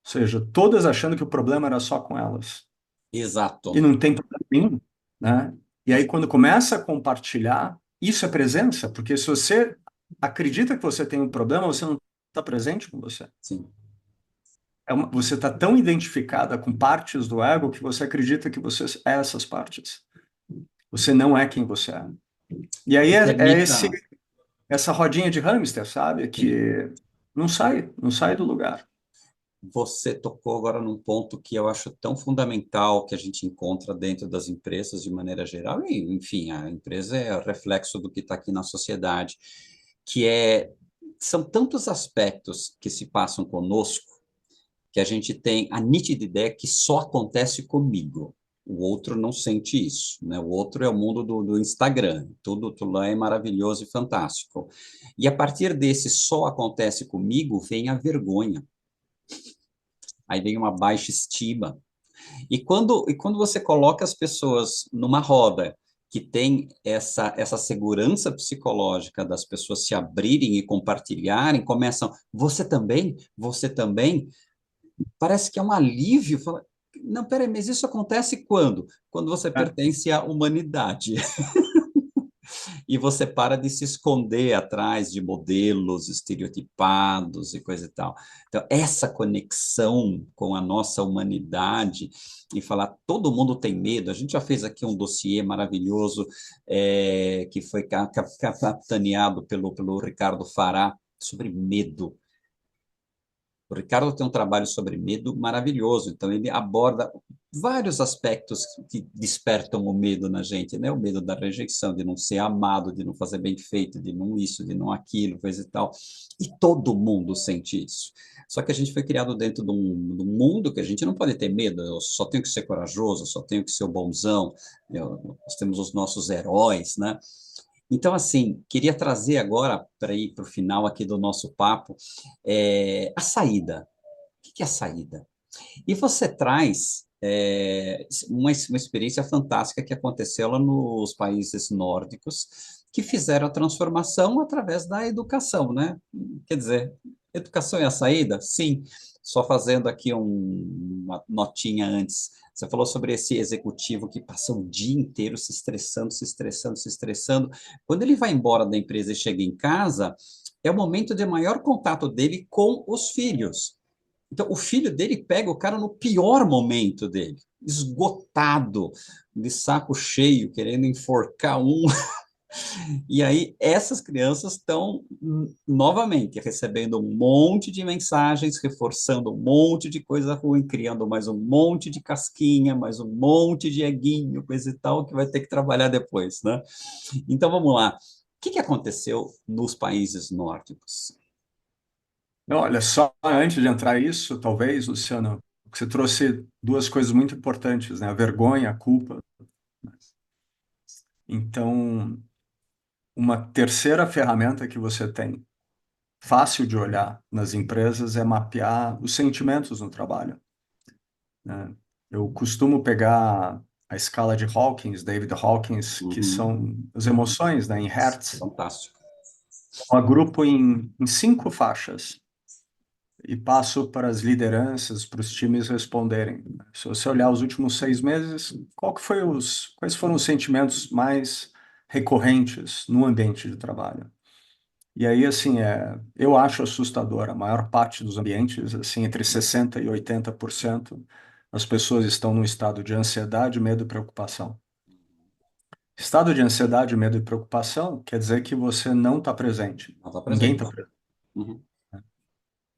Ou seja, todas achando que o problema era só com elas. E Exato. não tem problema nenhum, né? E aí, quando começa a compartilhar, isso é presença, porque se você acredita que você tem um problema, você não está presente com você. Sim. Você está tão identificada com partes do ego que você acredita que você é essas partes. Você não é quem você é. E aí Me é permita. essa rodinha de hamster, sabe? Sim. Que não sai do lugar. Você tocou agora num ponto que eu acho tão fundamental que a gente encontra dentro das empresas de maneira geral, e, enfim, a empresa é o reflexo do que está aqui na sociedade, que são tantos aspectos que se passam conosco que a gente tem a nítida ideia que só acontece comigo. O outro não sente isso, né? O outro é o mundo do Instagram, tudo lá é maravilhoso e fantástico. E a partir desse só acontece comigo, vem a vergonha. Aí vem uma baixa estima. E quando você coloca as pessoas numa roda que tem essa segurança psicológica das pessoas se abrirem e compartilharem, começam, você também, parece que é um alívio. Fala, não, peraí, mas isso acontece quando? Quando você É. pertence à humanidade. E você para de se esconder atrás de modelos estereotipados e coisa e tal. Então, essa conexão com a nossa humanidade e falar, todo mundo tem medo. A gente já fez aqui um dossiê maravilhoso que foi capitaneado pelo Ricardo Fará sobre medo. O Ricardo tem um trabalho sobre medo maravilhoso, então ele aborda vários aspectos que despertam o medo na gente, né? O medo da rejeição, de não ser amado, de não fazer bem feito, de não isso, de não aquilo, coisa e tal. E todo mundo sente isso. Só que a gente foi criado dentro de um mundo que a gente não pode ter medo, eu só tenho que ser corajoso, eu só tenho que ser o bonzão, nós temos os nossos heróis, né? Então, assim, queria trazer agora, para ir para o final aqui do nosso papo, a saída. O que é a saída? E você traz uma experiência fantástica que aconteceu lá nos países nórdicos, que fizeram a transformação através da educação, né? Quer dizer, educação é a saída? Sim. Só fazendo aqui uma notinha antes. Você falou sobre esse executivo que passa o dia inteiro se estressando, se estressando, se estressando. Quando ele vai embora da empresa e chega em casa, é o momento de maior contato dele com os filhos. Então, o filho dele pega o cara no pior momento dele, esgotado, de saco cheio, querendo enforcar um. E aí, essas crianças estão, novamente, recebendo um monte de mensagens, reforçando um monte de coisa ruim, criando mais um monte de casquinha, mais um monte de eguinho, coisa e tal, que vai ter que trabalhar depois, né? Então, vamos lá. O que aconteceu nos países nórdicos? Olha, só antes de entrar isso, talvez, Luciano, você trouxe duas coisas muito importantes, né? A vergonha, a culpa. Então, uma terceira ferramenta que você tem, fácil de olhar nas empresas, é mapear os sentimentos no trabalho, né? Eu costumo pegar a escala de Hawkins, David Hawkins, que Uhum. são as emoções, né, em Hertz. Fantástico. Eu agrupo em 5 faixas. e passo para as lideranças, para os times responderem. Se você olhar os últimos 6 meses, quais foram os sentimentos mais recorrentes no ambiente de trabalho? E aí, assim, eu acho assustador. A maior parte dos ambientes, assim, entre 60% e 80%, as pessoas estão num estado de ansiedade, medo e preocupação. Estado de ansiedade, medo e preocupação quer dizer que você não está presente. Não está Ninguém está presente. presente. Uhum.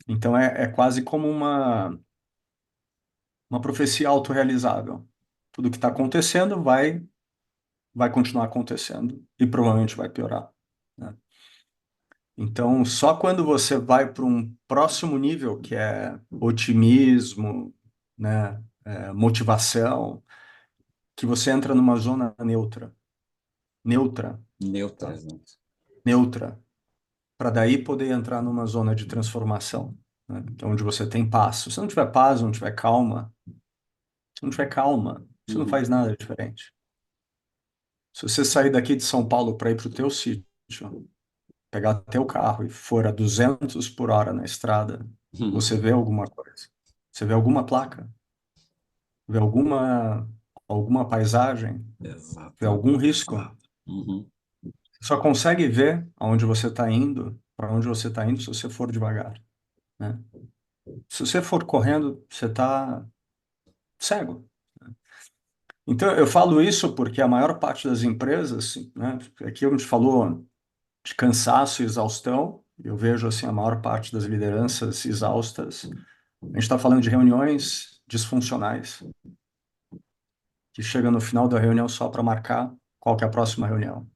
Então é quase como uma profecia autorrealizável. Tudo que está acontecendo vai continuar acontecendo e provavelmente vai piorar, né? Então, só quando você vai para um próximo nível, que é otimismo, né, motivação, que você entra numa zona neutra, Neutra, tá? exato. Neutra, para daí poder entrar numa zona de transformação, né? Que é onde você tem paz. Se você não tiver paz, não tiver calma, se não tiver calma, você não Uhum. faz nada diferente. Se você sair daqui de São Paulo para ir para o teu sítio, pegar teu carro e for a 200 por hora na estrada, Uhum. você vê alguma coisa? Você vê alguma placa? Vê alguma paisagem? Vê algum Exatamente. risco? Uhum. Você só consegue ver aonde você está indo, para onde você está indo, se você for devagar, né? Se você for correndo, você está cego. Então, eu falo isso porque a maior parte das empresas, né, aqui a gente falou de cansaço e exaustão, eu vejo assim a maior parte das lideranças exaustas. A gente está falando de reuniões disfuncionais, que chega no final da reunião só para marcar qual que é a próxima reunião,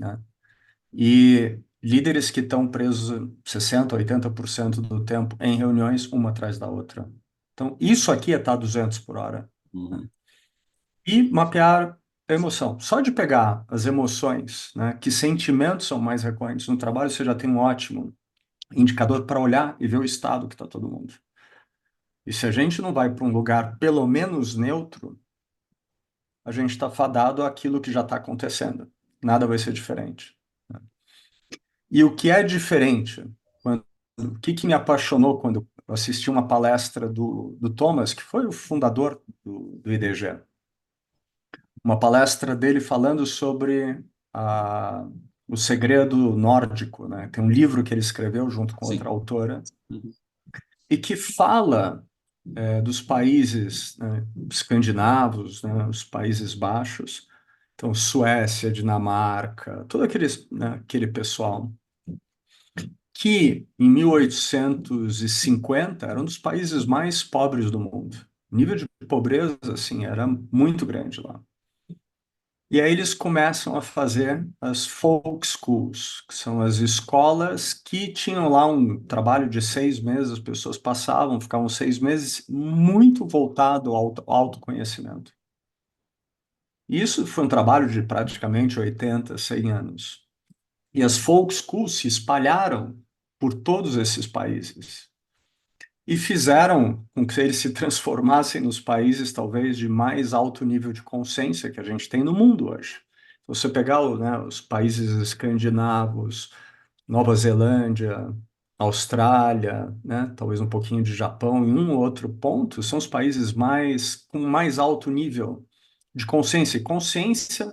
né? E líderes que estão presos 60, 80% do tempo em reuniões, uma atrás da outra. Então, isso aqui é estar 200 por hora, né? Uhum. E mapear a emoção. Só de pegar as emoções, né, que sentimentos são mais recorrentes no trabalho, você já tem um ótimo indicador para olhar e ver o estado que está todo mundo. E se a gente não vai para um lugar pelo menos neutro, a gente está fadado àquilo que já está acontecendo. Nada vai ser diferente, né? E o que é diferente, o que me apaixonou quando eu assisti uma palestra do Thomas, que foi o fundador do IDG, uma palestra dele falando sobre o segredo nórdico, né? Tem um livro que ele escreveu junto com outra Sim. autora Uhum. e que fala dos países, né, escandinavos, né, os Países Baixos, então Suécia, Dinamarca, todo aquele pessoal que em 1850 era um dos países mais pobres do mundo. O nível de pobreza, assim, era muito grande lá. E aí eles começam a fazer as folk schools, que são as escolas que tinham lá um trabalho de 6 meses, as pessoas passavam, ficavam 6 meses, muito voltado ao autoconhecimento. E isso foi um trabalho de praticamente 80, 100 anos. E as folk schools se espalharam por todos esses países e fizeram com que eles se transformassem nos países talvez de mais alto nível de consciência que a gente tem no mundo hoje. Se você pegar né, os países escandinavos, Nova Zelândia, Austrália, né, talvez um pouquinho de Japão, e um ou outro ponto, são os países com mais alto nível de consciência. E consciência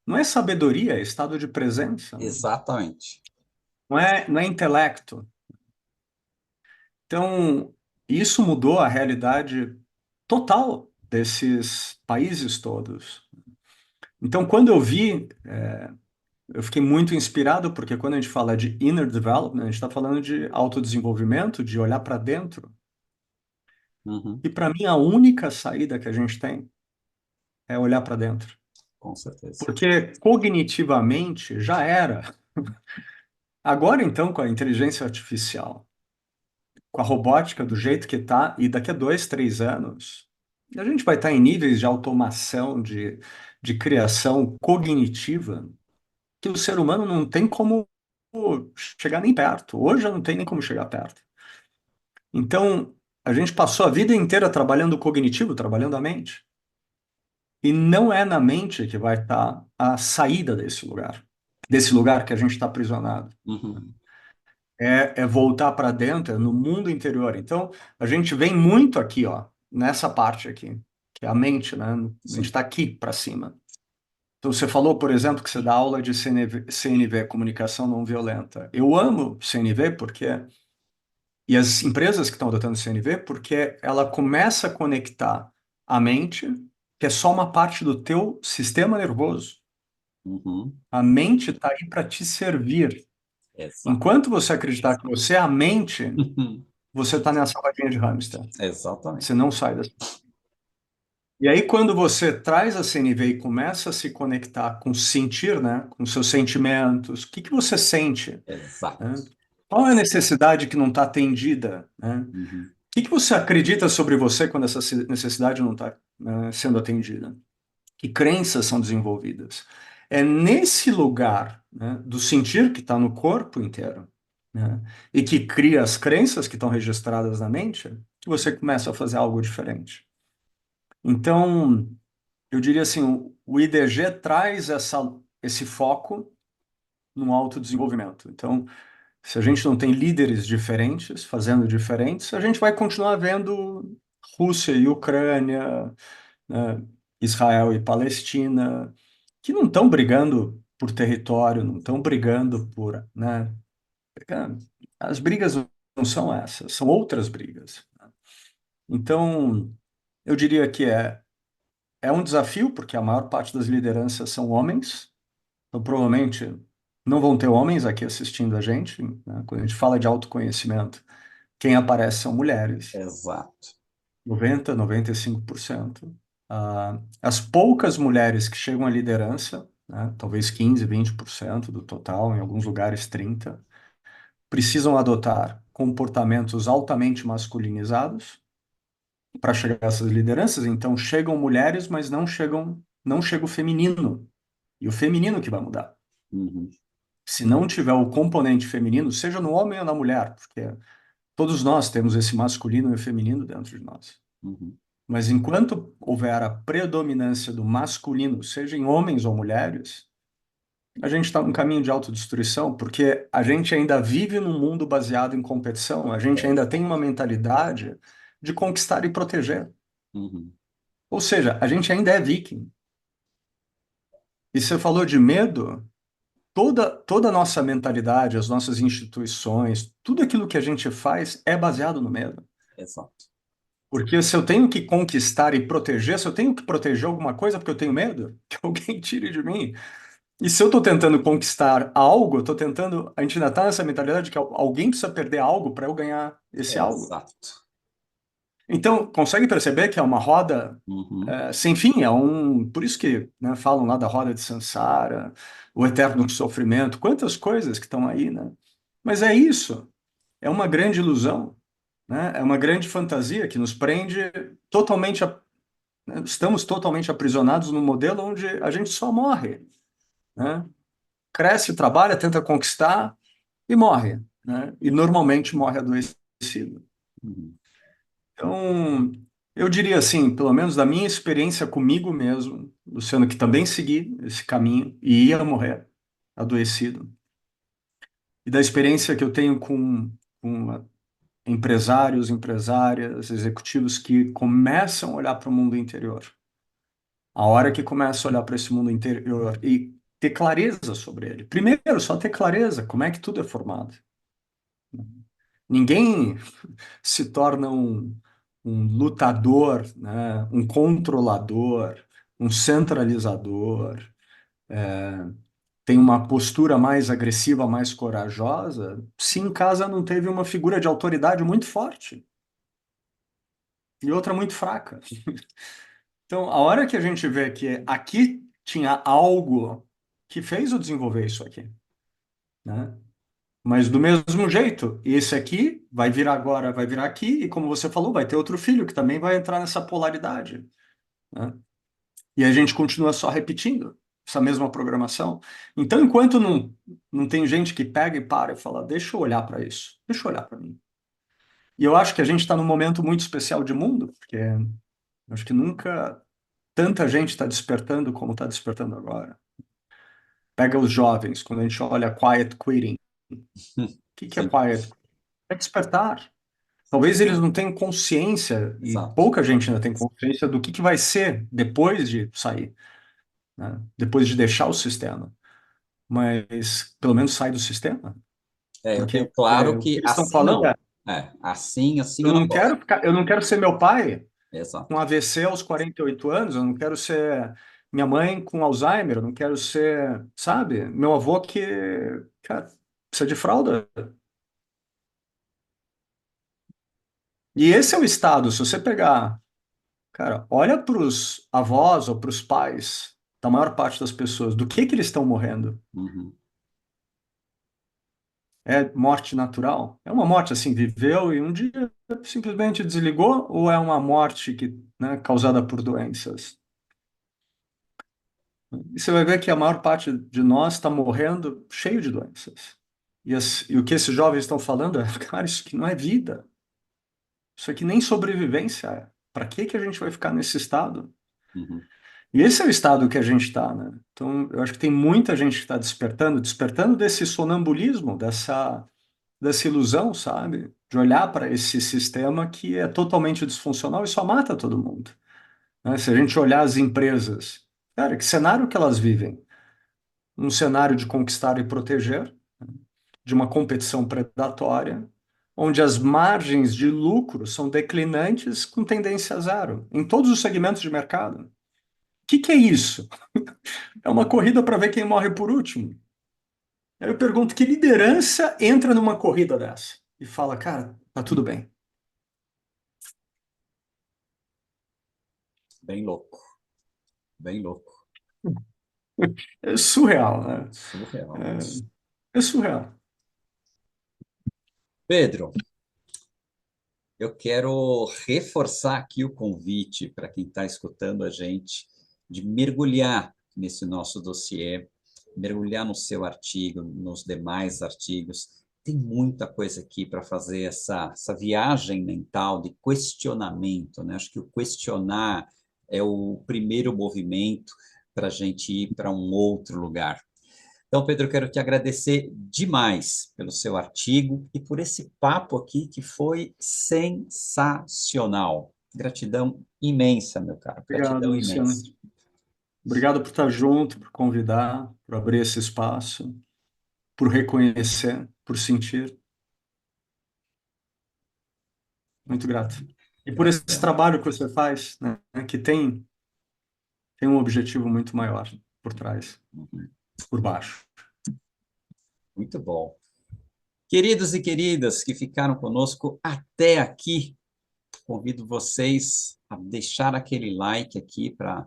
não é sabedoria, é estado de presença, né? Exatamente. Não é intelecto. Então, isso mudou a realidade total desses países todos. Então, quando eu vi, eu fiquei muito inspirado, porque quando a gente fala de inner development, a gente está falando de autodesenvolvimento, de olhar para dentro. Uhum. E para mim, a única saída que a gente tem é olhar para dentro. Com certeza. Porque cognitivamente já era. Agora, então, com a inteligência artificial, com a robótica do jeito que está, e daqui a 2, 3 anos, a gente vai estar em níveis de automação, de criação cognitiva, que o ser humano não tem como chegar nem perto. Hoje não tem nem como chegar perto. Então, a gente passou a vida inteira trabalhando o cognitivo, trabalhando a mente. E não é na mente que vai estar a saída desse lugar que a gente está aprisionado. Uhum. é voltar para dentro, é no mundo interior. Então, a gente vem muito aqui, ó, nessa parte aqui, que é a mente, né? A gente Sim. está aqui para cima. Então, você falou, por exemplo, que você dá aula de CNV, Comunicação Não Violenta. Eu amo CNV porque, e as empresas que estão adotando CNV, porque ela começa a conectar a mente, que é só uma parte do teu sistema nervoso. Uhum. A mente está aí para te servir. Exato. Enquanto você acreditar que você é a mente, você está nessa rodinha de hamster. Você Exatamente. não sai dessa. E aí, quando você traz a CNV e começa a se conectar com o sentir, né, com seus sentimentos, o que que você sente, né? Exato. Qual é a necessidade que não está atendida, né? O Uhum. que que você acredita sobre você quando essa necessidade não está, né, sendo atendida? Que crenças são desenvolvidas? É nesse lugar, né, do sentir que está no corpo inteiro, né, e que cria as crenças que estão registradas na mente, que você começa a fazer algo diferente. Então, eu diria assim, o IDG traz esse foco no autodesenvolvimento. Então, se a gente não tem líderes diferentes, fazendo diferentes, a gente vai continuar vendo Rússia e Ucrânia, né, Israel e Palestina, que não estão brigando por território, não estão brigando por, né? As brigas não são essas, são outras brigas. Então, eu diria que é um desafio, porque a maior parte das lideranças são homens, então provavelmente não vão ter homens aqui assistindo a gente, né? Quando a gente fala de autoconhecimento, quem aparece são mulheres, Exato. 95%. As poucas mulheres que chegam à liderança, né, talvez 15, 20% do total, em alguns lugares 30%, precisam adotar comportamentos altamente masculinizados para chegar a essas lideranças. Então chegam mulheres, mas não chega o feminino. E o feminino que vai mudar. Uhum. Se não tiver o componente feminino, seja no homem ou na mulher, porque todos nós temos esse masculino e o feminino dentro de nós. Uhum. Mas enquanto houver a predominância do masculino, seja em homens ou mulheres, a gente está num caminho de autodestruição, porque a gente ainda vive num mundo baseado em competição, a gente ainda tem uma mentalidade de conquistar e proteger. Uhum. Ou seja, a gente ainda é viking. E você falou de medo, toda a nossa mentalidade, as nossas instituições, tudo aquilo que a gente faz é baseado no medo. Exato. Porque se eu tenho que conquistar e proteger, se eu tenho que proteger alguma coisa porque eu tenho medo que alguém tire de mim. E se eu estou tentando conquistar algo, eu estou tentando. A gente ainda está nessa mentalidade que alguém precisa perder algo para eu ganhar esse algo. Exato. Então, consegue perceber que é uma roda Uhum. sem fim? Por isso que, né, falam lá da roda de Sansara, o eterno sofrimento, quantas coisas que estão aí, né? Mas é isso. É uma grande ilusão, né? É uma grande fantasia que nos prende totalmente. Né? Estamos totalmente aprisionados num modelo onde a gente só morre, né? Cresce, trabalha, tenta conquistar e morre, né? E normalmente morre adoecido. Uhum. Então, eu diria assim, pelo menos da minha experiência comigo mesmo, Luciano, que também segui esse caminho e ia morrer adoecido, e da experiência que eu tenho com empresários, empresárias, executivos que começam a olhar para o mundo interior. A hora que começa a olhar para esse mundo interior e ter clareza sobre ele. Primeiro, só ter clareza, como é que tudo é formado. Ninguém se torna um lutador, né? Um controlador, um centralizador, tem uma postura mais agressiva, mais corajosa, se em casa não teve uma figura de autoridade muito forte e outra muito fraca. Então, a hora que a gente vê que aqui tinha algo que fez eu desenvolver isso aqui, né? Mas do mesmo jeito, esse aqui vai virar agora, vai virar aqui, e como você falou, vai ter outro filho que também vai entrar nessa polaridade, né? E a gente continua só repetindo essa mesma programação. Então, enquanto não tem gente que pega e para e fala, deixa eu olhar para isso, deixa eu olhar para mim. E eu acho que a gente está num momento muito especial de mundo, porque eu acho que nunca tanta gente está despertando como está despertando agora. Pega os jovens, quando a gente olha quiet quitting, que é pai? É despertar. Talvez eles não tenham consciência, e Exato. pouca gente ainda tem consciência do que vai ser depois de sair, né? Depois de deixar o sistema. Mas pelo menos sai do sistema. Eu tenho Porque claro o que que eles estão assim falando não. é, Assim eu não gosto. eu não quero ser meu pai com Exato. AVC aos 48 anos, eu não quero ser minha mãe com Alzheimer, eu não quero ser, sabe, meu avô que, cara, precisa de fralda. E esse é o estado, se você pegar, cara, olha para os avós ou para os pais da maior parte das pessoas, do que eles estão morrendo? Uhum. É morte natural? É uma morte assim, viveu e um dia simplesmente desligou? Ou é uma morte que, né, causada por doenças? E você vai ver que a maior parte de nós está morrendo cheio de doenças. E o que esses jovens estão falando é, cara, isso aqui não é vida. Isso aqui nem sobrevivência é. Para que que a gente vai ficar nesse estado? Uhum. E esse é o estado que a gente está, né? Então, eu acho que tem muita gente que está despertando desse sonambulismo, dessa ilusão, sabe? De olhar para esse sistema que é totalmente disfuncional e só mata todo mundo, né? Se a gente olhar as empresas, cara, que cenário que elas vivem? Um cenário de conquistar e proteger, de uma competição predatória, onde as margens de lucro são declinantes com tendência a zero, em todos os segmentos de mercado. O que é isso? É uma corrida para ver quem morre por último. Aí eu pergunto, que liderança entra numa corrida dessa? E fala, cara, tá tudo bem. Bem louco. Bem louco. É surreal, né? Surreal. É surreal. Pedro, eu quero reforçar aqui o convite para quem está escutando a gente de mergulhar nesse nosso dossiê, mergulhar no seu artigo, nos demais artigos. Tem muita coisa aqui para fazer essa viagem mental de questionamento, né? Acho que o questionar é o primeiro movimento para a gente ir para um outro lugar. Então, Pedro, eu quero te agradecer demais pelo seu artigo e por esse papo aqui que foi sensacional. Gratidão imensa, meu caro. Obrigado, Gratidão Luciano. imensa. Obrigado por estar junto, por convidar, por abrir esse espaço, por reconhecer, por sentir. Muito grato. E por esse Gratidão. trabalho que você faz, né, que tem um objetivo muito maior por trás, Uhum. por baixo. Muito bom. Queridos e queridas que ficaram conosco até aqui, convido vocês a deixar aquele like aqui para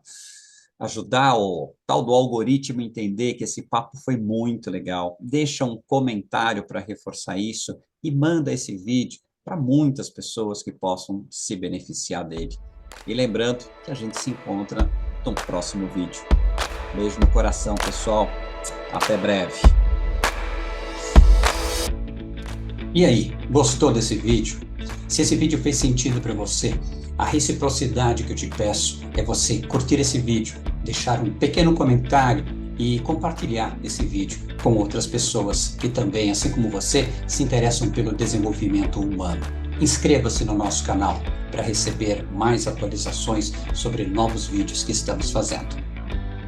ajudar o tal do algoritmo a entender que esse papo foi muito legal. Deixa um comentário para reforçar isso e manda esse vídeo para muitas pessoas que possam se beneficiar dele. E lembrando que a gente se encontra no próximo vídeo. Beijo no coração, pessoal. Até breve. E aí, gostou desse vídeo? Se esse vídeo fez sentido para você, a reciprocidade que eu te peço é você curtir esse vídeo, deixar um pequeno comentário e compartilhar esse vídeo com outras pessoas que também, assim como você, se interessam pelo desenvolvimento humano. Inscreva-se no nosso canal para receber mais atualizações sobre novos vídeos que estamos fazendo.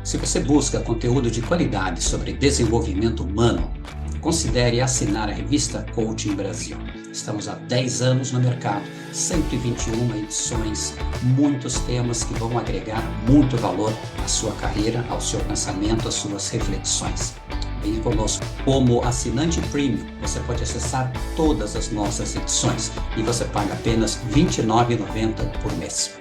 Se você busca conteúdo de qualidade sobre desenvolvimento humano, considere assinar a revista Coaching Brasil. Estamos há 10 anos no mercado, 121 edições, muitos temas que vão agregar muito valor à sua carreira, ao seu pensamento, às suas reflexões. Venha conosco. Como assinante premium, você pode acessar todas as nossas edições e você paga apenas R$ 29,90 por mês.